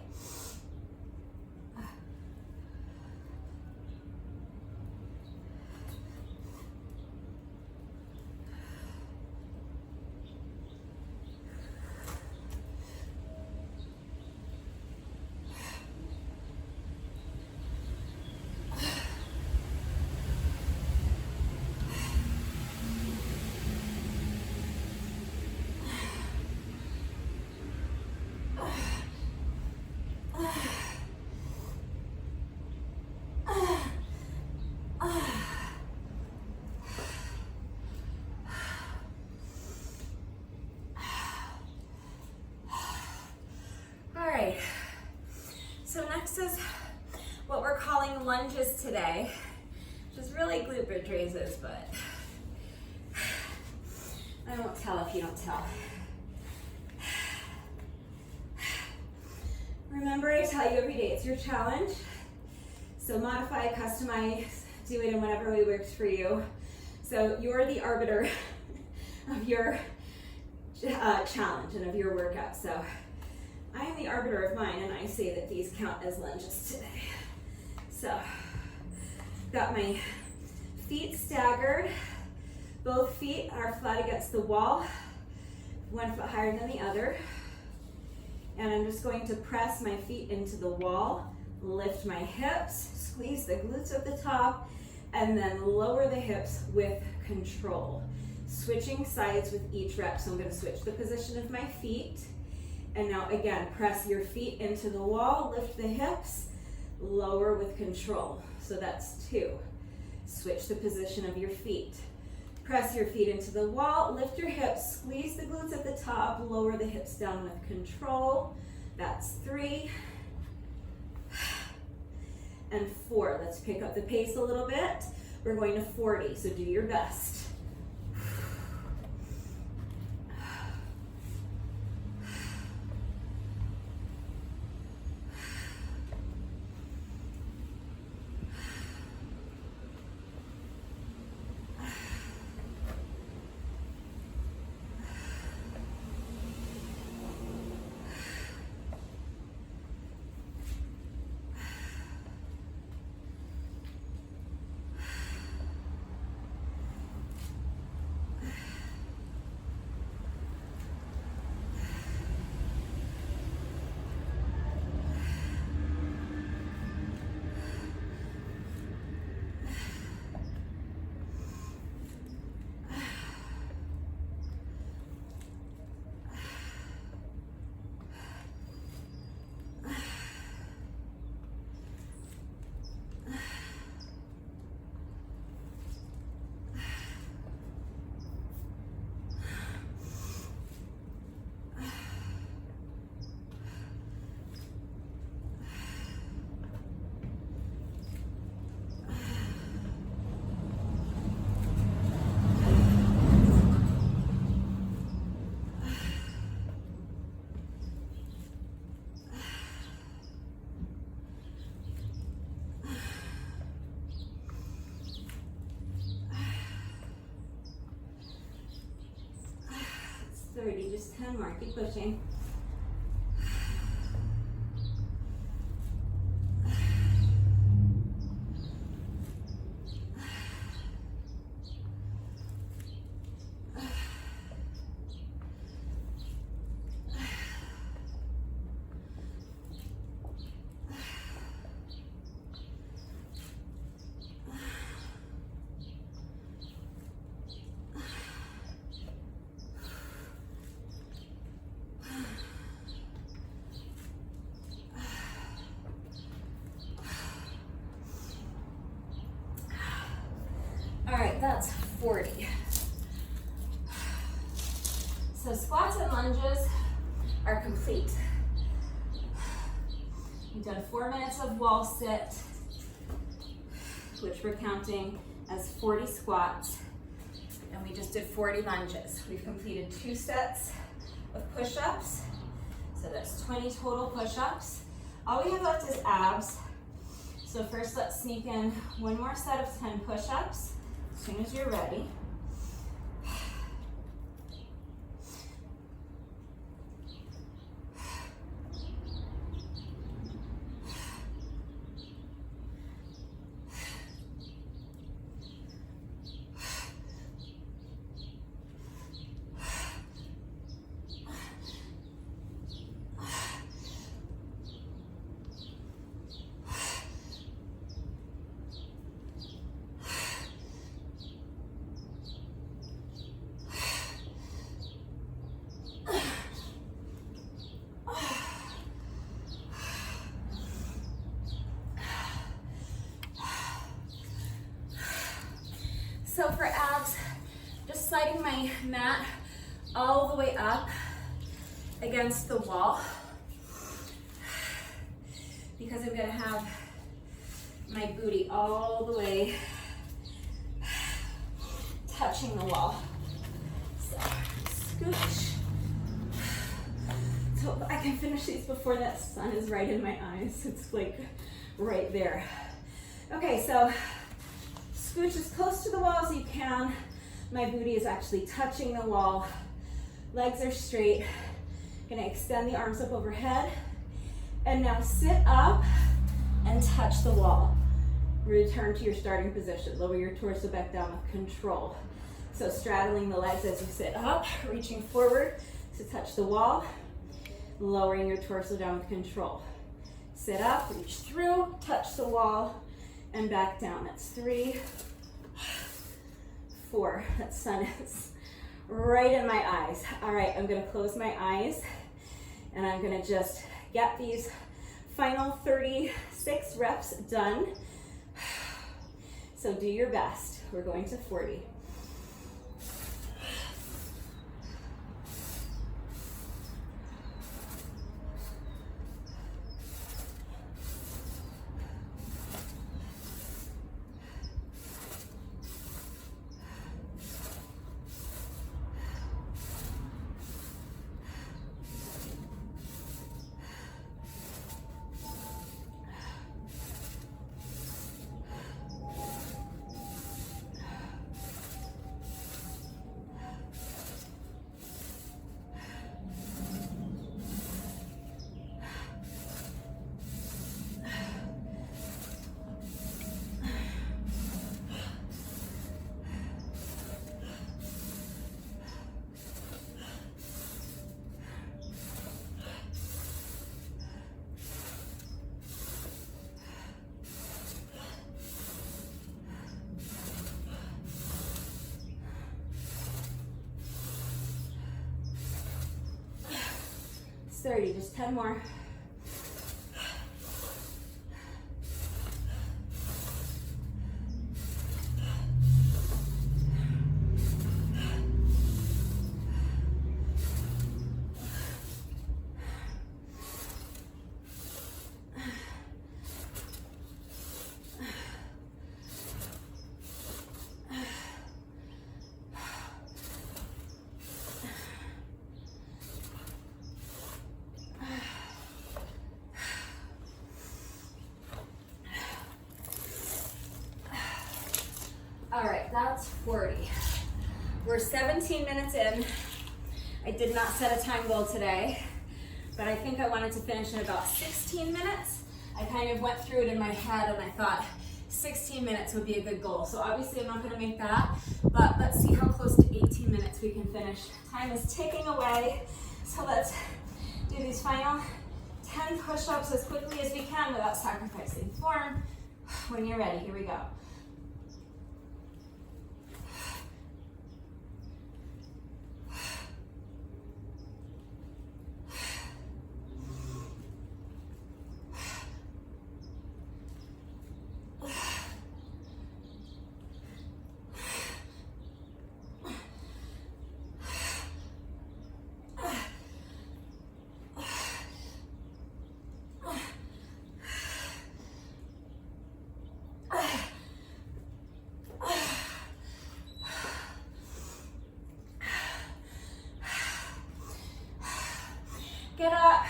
So next is what we're calling lunges today, which is really glute bridge raises, but I won't tell if you don't tell. Remember, I tell you every day, it's your challenge. So modify, customize, do it in whatever way works for you. So you're the arbiter of your challenge and of your workout. So I am the arbiter of mine, and I say that these count as lunges today. So, got my feet staggered. Both feet are flat against the wall, 1 foot higher than the other. And I'm just going to press my feet into the wall, lift my hips, squeeze the glutes at the top, and then lower the hips with control. Switching sides with each rep. So I'm going to switch the position of my feet. And now again, press your feet into the wall, lift the hips, lower with control. So that's 2. Switch the position of your feet. Press your feet into the wall, lift your hips, squeeze the glutes at the top, lower the hips down with control. That's 3. And 4. Let's pick up the pace a little bit. We're going to 40, so do your best. 30, just 10 more, keep pushing. All right, that's 40. So squats and lunges are complete. We've done 4 minutes of wall sit, which we're counting as 40 squats, and we just did 40 lunges. We've completed 2 sets of push-ups, so that's 20 total push-ups. All we have left is abs. So first let's sneak in one more set of 10 push-ups. As soon as you're ready. So for abs, just sliding my mat all the way up against the wall, because I'm gonna have my booty all the way touching the wall. So scooch. So I can finish these before that sun is right in my eyes. It's like right there. Okay, so scooch as close to the wall as you can. My booty is actually touching the wall. Legs are straight. Gonna extend the arms up overhead. And now sit up and touch the wall. Return to your starting position. Lower your torso back down with control. So straddling the legs as you sit up, reaching forward to touch the wall. Lowering your torso down with control. Sit up, reach through, touch the wall, and back down. That's 3, 4. That sun is right in my eyes. All right, I'm gonna close my eyes and I'm gonna just get these final 36 reps done. So do your best. We're going to 40. It's 30, just 10 more. All right, that's 40. We're 17 minutes in. I did not set a time goal today, but I think I wanted to finish in about 16 minutes. I kind of went through it in my head and I thought 16 minutes would be a good goal. So obviously I'm not gonna make that, but let's see how close to 18 minutes we can finish. Time is ticking away, so let's do these final 10 push-ups as quickly as we can without sacrificing form. When you're ready, here we go. Get up,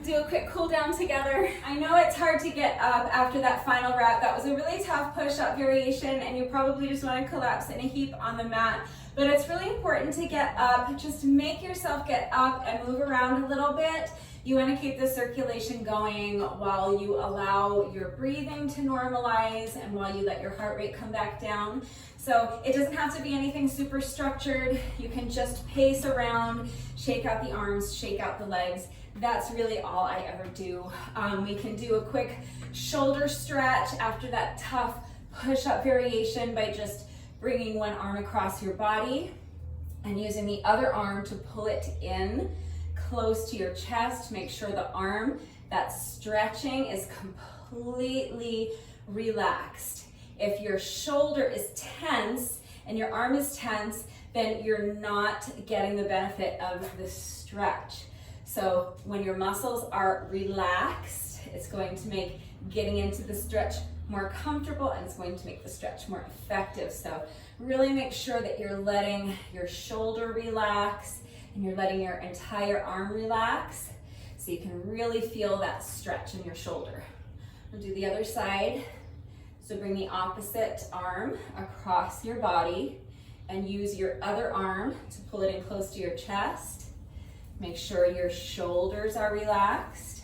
do a quick cool down together. I know it's hard to get up after that final rep. That was a really tough push-up variation and you probably just want to collapse in a heap on the mat. But it's really important to get up. Just make yourself get up and move around a little bit. You want to keep the circulation going while you allow your breathing to normalize and while you let your heart rate come back down. So it doesn't have to be anything super structured. You can just pace around, shake out the arms, shake out the legs. That's really all I ever do. We can do a quick shoulder stretch after that tough push-up variation by just bringing one arm across your body and using the other arm to pull it in close to your chest. Make sure the arm that's stretching is completely relaxed. If your shoulder is tense and your arm is tense, then you're not getting the benefit of the stretch. So when your muscles are relaxed, it's going to make getting into the stretch more comfortable and it's going to make the stretch more effective. So really make sure that you're letting your shoulder relax and you're letting your entire arm relax so you can really feel that stretch in your shoulder. We'll do the other side. So bring the opposite arm across your body and use your other arm to pull it in close to your chest. Make sure your shoulders are relaxed.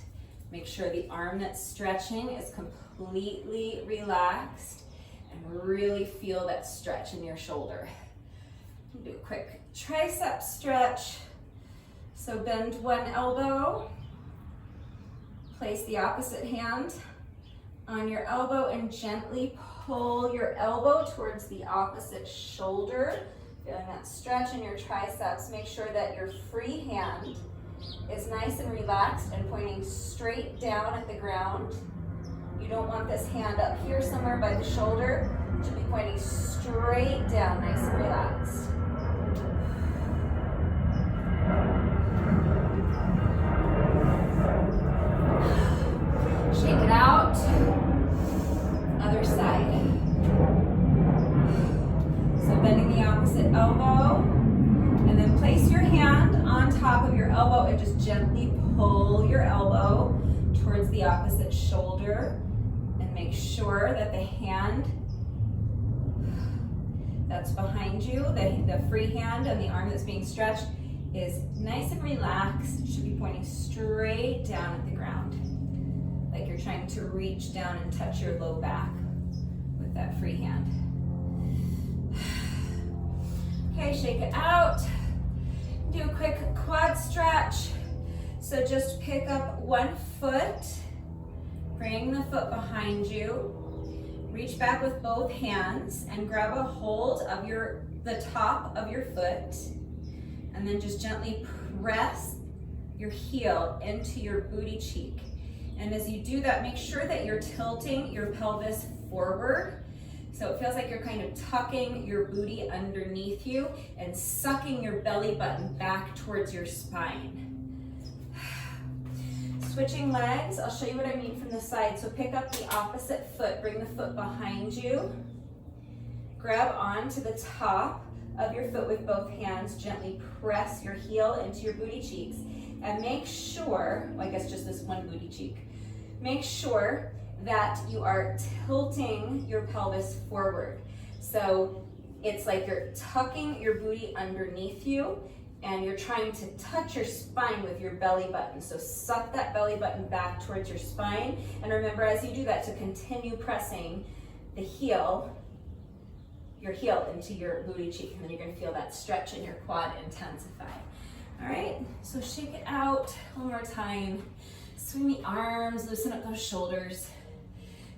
Make sure the arm that's stretching is completely relaxed and really feel that stretch in your shoulder. Do a quick tricep stretch. So bend one elbow, place the opposite hand on your elbow and gently pull your elbow towards the opposite shoulder. Feeling that stretch in your triceps. Make sure that your free hand is nice and relaxed and pointing straight down at the ground. You don't want this hand up here somewhere by the shoulder. It should be pointing straight down, nice and relaxed. Shake it out. Other side. So bending the opposite elbow, and then place your hand on top of your elbow and just gently pull your elbow towards the opposite shoulder, and make sure that the hand that's behind you, the free hand and the arm that's being stretched, is nice and relaxed. It should be pointing straight down at the ground, like you're trying to reach down and touch your low back with that free hand. Okay, shake it out. Do a quick quad stretch. So just pick up one foot, bring the foot behind you, reach back with both hands and grab a hold of the top of your foot, and then just gently press your heel into your booty cheek. And as you do that, make sure that you're tilting your pelvis forward. So it feels like you're kind of tucking your booty underneath you and sucking your belly button back towards your spine. Switching legs, I'll show you what I mean from the side. So pick up the opposite foot, bring the foot behind you, grab onto the top of your foot with both hands, gently press your heel into your booty cheeks, and make sure, well, I guess just this one booty cheek, make sure that you are tilting your pelvis forward. So it's like you're tucking your booty underneath you and you're trying to touch your spine with your belly button. So suck that belly button back towards your spine. And remember, as you do that, to continue pressing the heel, your heel into your booty cheek, and then you're gonna feel that stretch in your quad intensify. All right, so shake it out one more time. Swing the arms, loosen up those shoulders.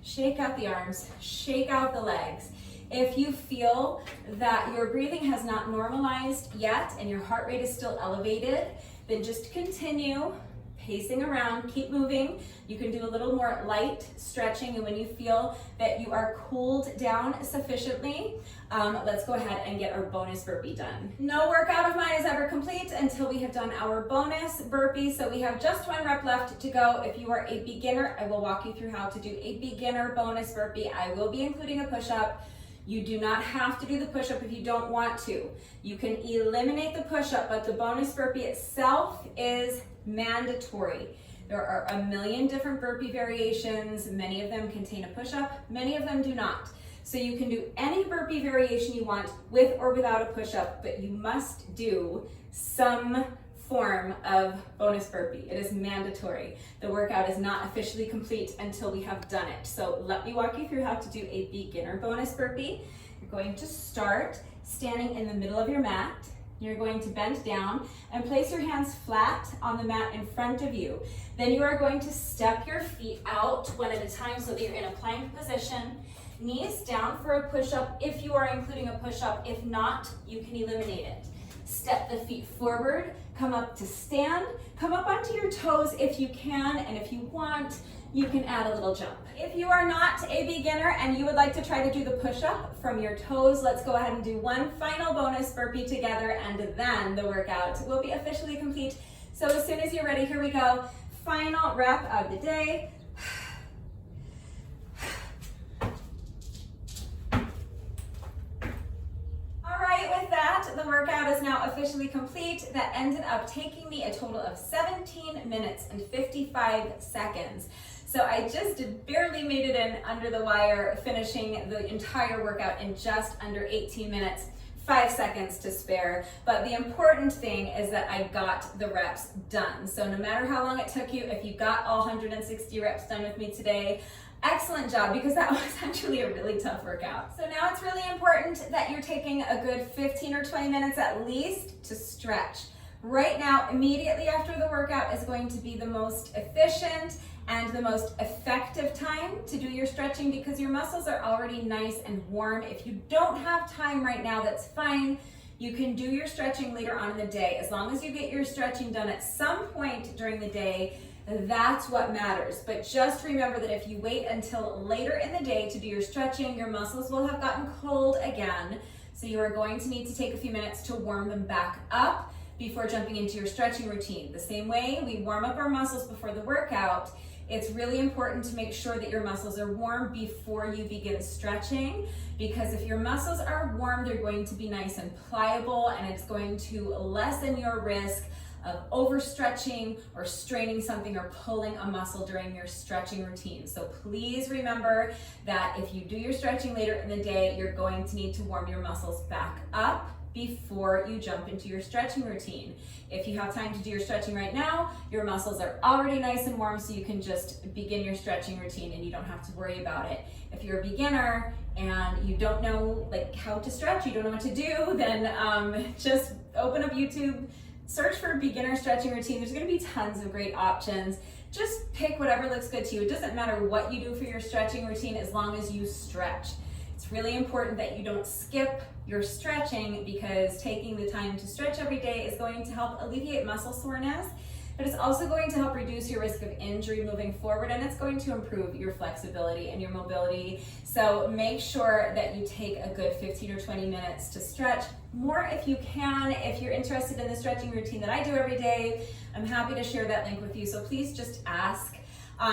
Shake out the arms, shake out the legs. If you feel that your breathing has not normalized yet and your heart rate is still elevated, then just continue pacing around, keep moving. You can do a little more light stretching, and when you feel that you are cooled down sufficiently, let's go ahead and get our bonus burpee done. No workout of mine is ever complete until we have done our bonus burpee, so we have just 1 rep left to go. If you are a beginner, I will walk you through how to do a beginner bonus burpee. I will be including a push-up. You do not have to do the push-up if you don't want to. You can eliminate the push-up, but the bonus burpee itself is mandatory. There are a million different burpee variations. Many of them contain a push-up, many of them do not. So you can do any burpee variation you want with or without a push-up, but you must do some form of bonus burpee. It is mandatory. The workout is not officially complete until we have done it. So let me walk you through how to do a beginner bonus burpee. You're going to start standing in the middle of your mat. You're going to bend down and place your hands flat on the mat in front of you. Then you are going to step your feet out one at a time so that you're in a plank position. Knees down for a push-up if you are including a push-up. If not, you can eliminate it. Step the feet forward, come up to stand, come up onto your toes if you can, and if you want, you can add a little jump. If you are not a beginner and you would like to try to do the push-up from your toes, let's go ahead and do one final bonus burpee together, and then the workout will be officially complete. So as soon as you're ready, here we go. Final rep of the day. The workout is now officially complete. That ended up taking me a total of 17 minutes and 55 seconds. So I just barely made it in under the wire, finishing the entire workout in just under 18 minutes, 5 seconds to spare. But the important thing is that I got the reps done. So no matter how long it took you, if you got all 160 reps done with me today, excellent job, because that was actually a really tough workout. So now it's really important that you're taking a good 15 or 20 minutes at least to stretch. Right now, immediately after the workout is going to be the most efficient and the most effective time to do your stretching, because your muscles are already nice and warm. If you don't have time right now, that's fine. You can do your stretching later on in the day. As long as you get your stretching done at some point during the day, that's what matters. But just remember that if you wait until later in the day to do your stretching, your muscles will have gotten cold again. So you are going to need to take a few minutes to warm them back up before jumping into your stretching routine. The same way we warm up our muscles before the workout, it's really important to make sure that your muscles are warm before you begin stretching, because if your muscles are warm, they're going to be nice and pliable, and it's going to lessen your risk of overstretching or straining something or pulling a muscle during your stretching routine. So please remember that if you do your stretching later in the day, you're going to need to warm your muscles back up before you jump into your stretching routine. If you have time to do your stretching right now, your muscles are already nice and warm, so you can just begin your stretching routine and you don't have to worry about it. If you're a beginner and you don't know how to stretch, you don't know what to do, then just open up YouTube, search for beginner stretching routine. There's going to be tons of great options. Just pick whatever looks good to you. It doesn't matter what you do for your stretching routine as long as you stretch. It's really important that you don't skip your stretching, because taking the time to stretch every day is going to help alleviate muscle soreness, but it's also going to help reduce your risk of injury moving forward, and it's going to improve your flexibility and your mobility. So make sure that you take a good 15 or 20 minutes to stretch. More if you can. If you're interested in the stretching routine that I do every day, I'm happy to share that link with you. So please just ask.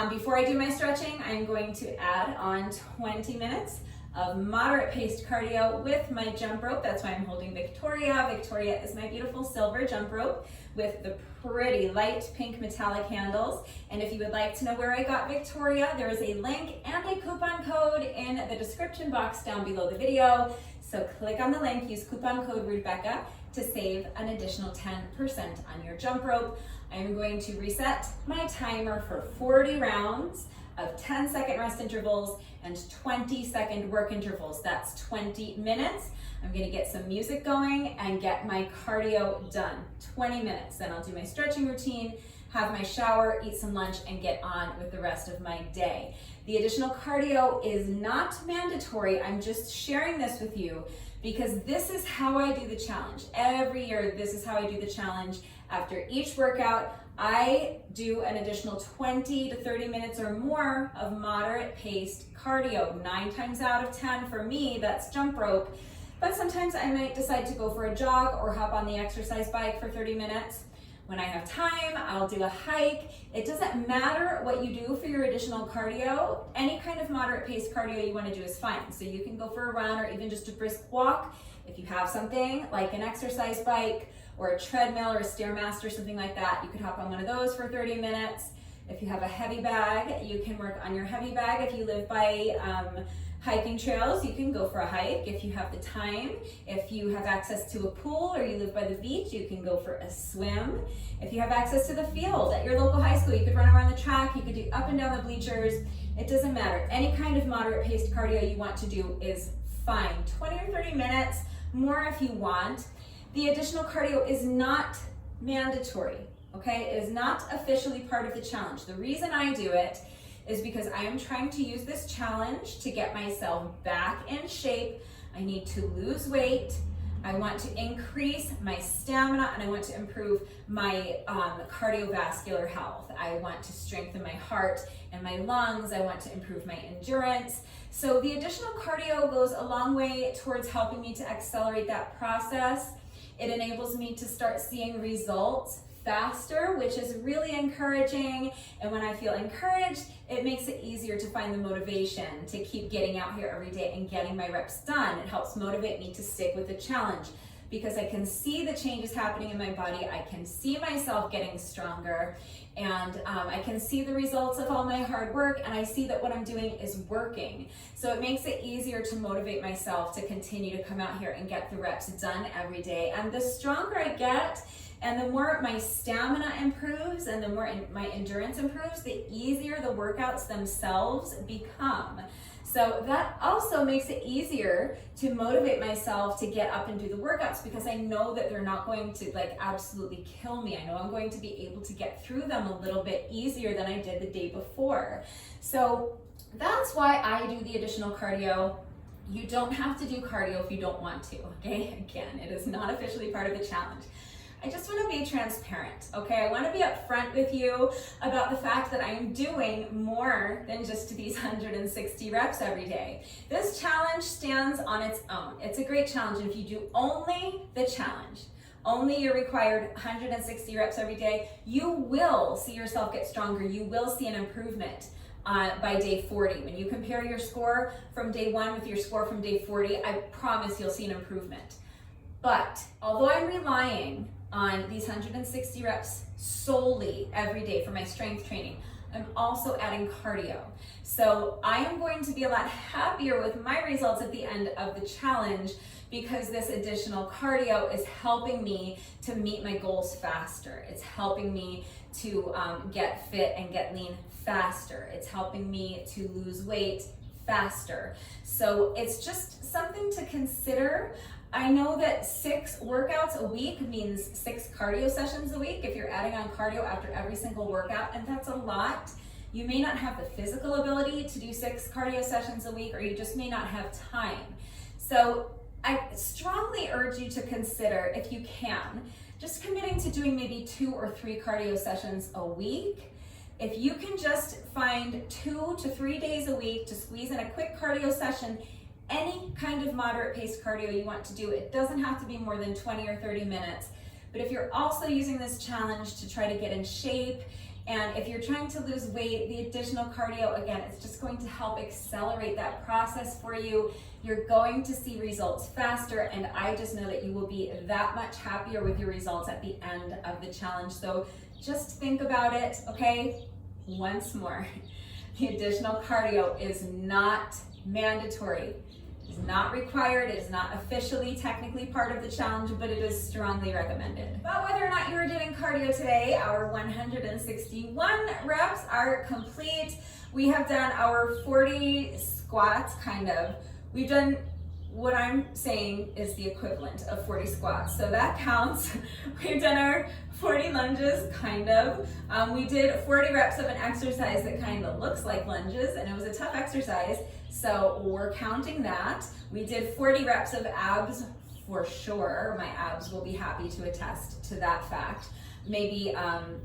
Before I do my stretching, I'm going to add on 20 minutes of moderate paced cardio with my jump rope. That's why I'm holding Victoria. Victoria is my beautiful silver jump rope with the pretty light pink metallic handles. And if you would like to know where I got Victoria, there is a link and a coupon code in the description box down below the video. So click on the link, use coupon code Rebecca, to save an additional 10% on your jump rope. I'm going to reset my timer for 40 rounds of 10-second rest intervals and 20-second work intervals. That's 20 minutes. I'm gonna get some music going and get my cardio done. 20 minutes, then I'll do my stretching routine, have my shower, eat some lunch, and get on with the rest of my day. The additional cardio is not mandatory. I'm just sharing this with you because this is how I do the challenge. Every year, this is how I do the challenge. After each workout, I do an additional 20 to 30 minutes or more of moderate paced cardio. 9 times out of 10 for me, that's jump rope. But sometimes I might decide to go for a jog or hop on the exercise bike for 30 minutes. When I have time, I'll do a hike. It doesn't matter what you do for your additional cardio. Any kind of moderate paced cardio you want to do is fine. So you can go for a run or even just a brisk walk. If you have something like an exercise bike or a treadmill or a Stairmaster, something like that, you could hop on one of those for 30 minutes. If you have a heavy bag, you can work on your heavy bag. If you live by hiking trails, you can go for a hike if you have the time. If you have access to a pool or you live by the beach, you can go for a swim. If you have access to the field at your local high school, you could run around the track, you could do up and down the bleachers. It doesn't matter. Any kind of moderate paced cardio you want to do is fine. 20 or 30 minutes, more if you want. The additional cardio is not mandatory, okay? It is not officially part of the challenge. The reason I do it is because I am trying to use this challenge to get myself back in shape. I need to lose weight. I want to increase my stamina and I want to improve my cardiovascular health. I want to strengthen my heart and my lungs. I want to improve my endurance. So the additional cardio goes a long way towards helping me to accelerate that process. It enables me to start seeing results faster, which is really encouraging. And when I feel encouraged, it makes it easier to find the motivation to keep getting out here every day and getting my reps done. It helps motivate me to stick with the challenge because I can see the changes happening in my body. I can see myself getting stronger and I can see the results of all my hard work and I see that what I'm doing is working. So it makes it easier to motivate myself to continue to come out here and get the reps done every day. And the stronger I get, and the more my stamina improves and the more my endurance improves, the easier the workouts themselves become. So that also makes it easier to motivate myself to get up and do the workouts because I know that they're not going to like absolutely kill me. I know I'm going to be able to get through them a little bit easier than I did the day before. So that's why I do the additional cardio. You don't have to do cardio if you don't want to, okay? Again, it is not officially part of the challenge. I just want to be transparent, okay? I want to be upfront with you about the fact that I'm doing more than just these 160 reps every day. This challenge stands on its own. It's a great challenge, and if you do only the challenge, only your required 160 reps every day, you will see yourself get stronger. You will see an improvement by day 40. When you compare your score from day 1 with your score from day 40, I promise you'll see an improvement. But although I'm relying on these 160 reps solely every day for my strength training, I'm also adding cardio. So I am going to be a lot happier with my results at the end of the challenge because this additional cardio is helping me to meet my goals faster. It's helping me to get fit and get lean faster. It's helping me to lose weight faster. So it's just something to consider. I know that 6 workouts a week means 6 cardio sessions a week if you're adding on cardio after every single workout, and that's a lot. You may not have the physical ability to do 6 cardio sessions a week, or you just may not have time. So I strongly urge you to consider, if you can, just committing to doing maybe 2 or 3 cardio sessions a week. If you can just find 2 to 3 days a week to squeeze in a quick cardio session, any kind of moderate paced cardio you want to do, it doesn't have to be more than 20 or 30 minutes. But if you're also using this challenge to try to get in shape, and if you're trying to lose weight, the additional cardio, again, it's just going to help accelerate that process for you. You're going to see results faster, and I just know that you will be that much happier with your results at the end of the challenge. So just think about it, okay? Once more, the additional cardio is not mandatory. It's not required, it is not officially technically part of the challenge, but it is strongly recommended. But whether or not you are doing cardio today, our 161 reps are complete. We have done our 40 squats, kind of. We've done what I'm saying is the equivalent of 40 squats, so that counts. We've done our 40 lunges, kind of. We did 40 reps of an exercise that kind of looks like lunges, and it was a tough exercise, so we're counting that. We did 40 reps of abs for sure. My abs will be happy to attest to that fact. Maybe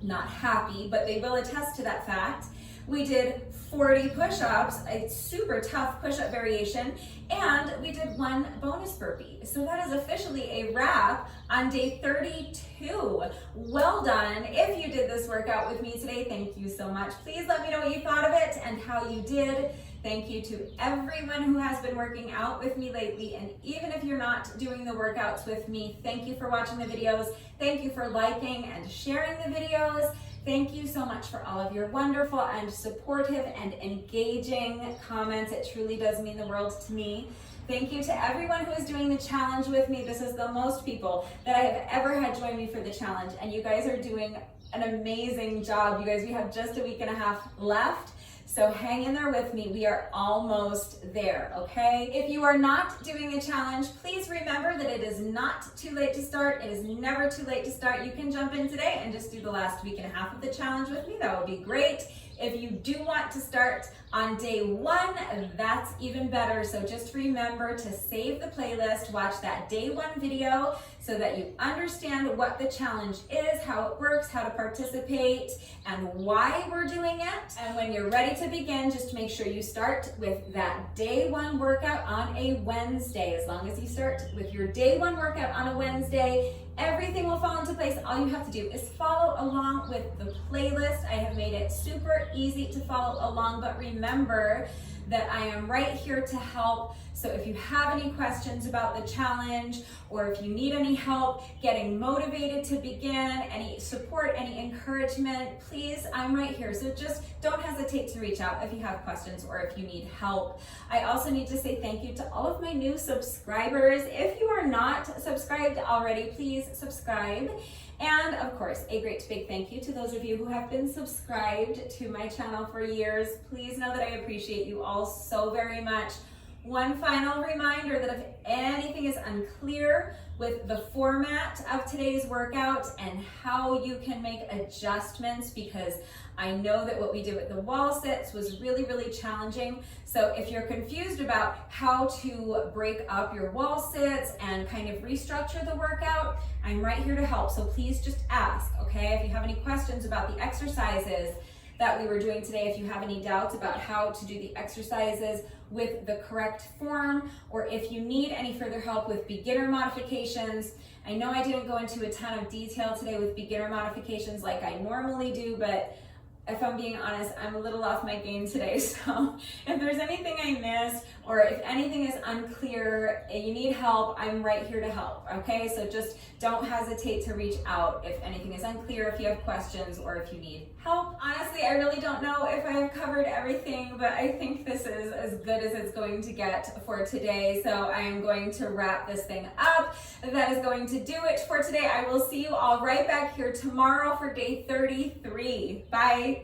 not happy, but they will attest to that fact. We did 40 push-ups, a super tough push-up variation, and we did one bonus burpee. So that is officially a wrap on day 32. Well done. If you did this workout with me today, thank you so much. Please let me know what you thought of it and how you did. Thank you to everyone who has been working out with me lately, and even if you're not doing the workouts with me, thank you for watching the videos. Thank you for liking and sharing the videos. Thank you so much for all of your wonderful and supportive and engaging comments. It truly does mean the world to me. Thank you to everyone who is doing the challenge with me. This is the most people that I have ever had join me for the challenge, and you guys are doing an amazing job. You guys, we have just a week and a half left. So hang in there with me. We are almost there, okay? If you are not doing the challenge, please remember that it is not too late to start. It is never too late to start. You can jump in today and just do the last week and a half of the challenge with me. That would be great. If you do want to start on day 1, that's even better. So just remember to save the playlist, watch that day 1 video so that you understand what the challenge is, how it works, how to participate, and why we're doing it. And when you're ready to begin, just make sure you start with that day 1 workout on a Wednesday. As long as you start with your day 1 workout on a Wednesday, everything will fall into place. All you have to do is follow along with the playlist. I have made it super easy to follow along, but remember that I am right here to help. So if you have any questions about the challenge, or if you need any help getting motivated to begin, any support, any encouragement, please, I'm right here. So just don't hesitate to reach out if you have questions or if you need help. I also need to say thank you to all of my new subscribers. If you are not subscribed already, please subscribe. And of course, a great big thank you to those of you who have been subscribed to my channel for years. Please know that I appreciate you all so very much. One final reminder that if anything is unclear with the format of today's workout and how you can make adjustments, because I know that what we did with the wall sits was really, really challenging. So if you're confused about how to break up your wall sits and kind of restructure the workout, I'm right here to help. So please just ask, okay? If you have any questions about the exercises that we were doing today, if you have any doubts about how to do the exercises with the correct form, or if you need any further help with beginner modifications. I know I didn't go into a ton of detail today with beginner modifications like I normally do, but if I'm being honest, I'm a little off my game today. So if there's anything I missed, or if anything is unclear and you need help, I'm right here to help, okay? So just don't hesitate to reach out if anything is unclear, if you have questions, or if you need help. Honestly, I really don't know if I have covered everything, but I think this is as good as it's going to get for today. So I am going to wrap this thing up. That is going to do it for today. I will see you all right back here tomorrow for day 33. Bye.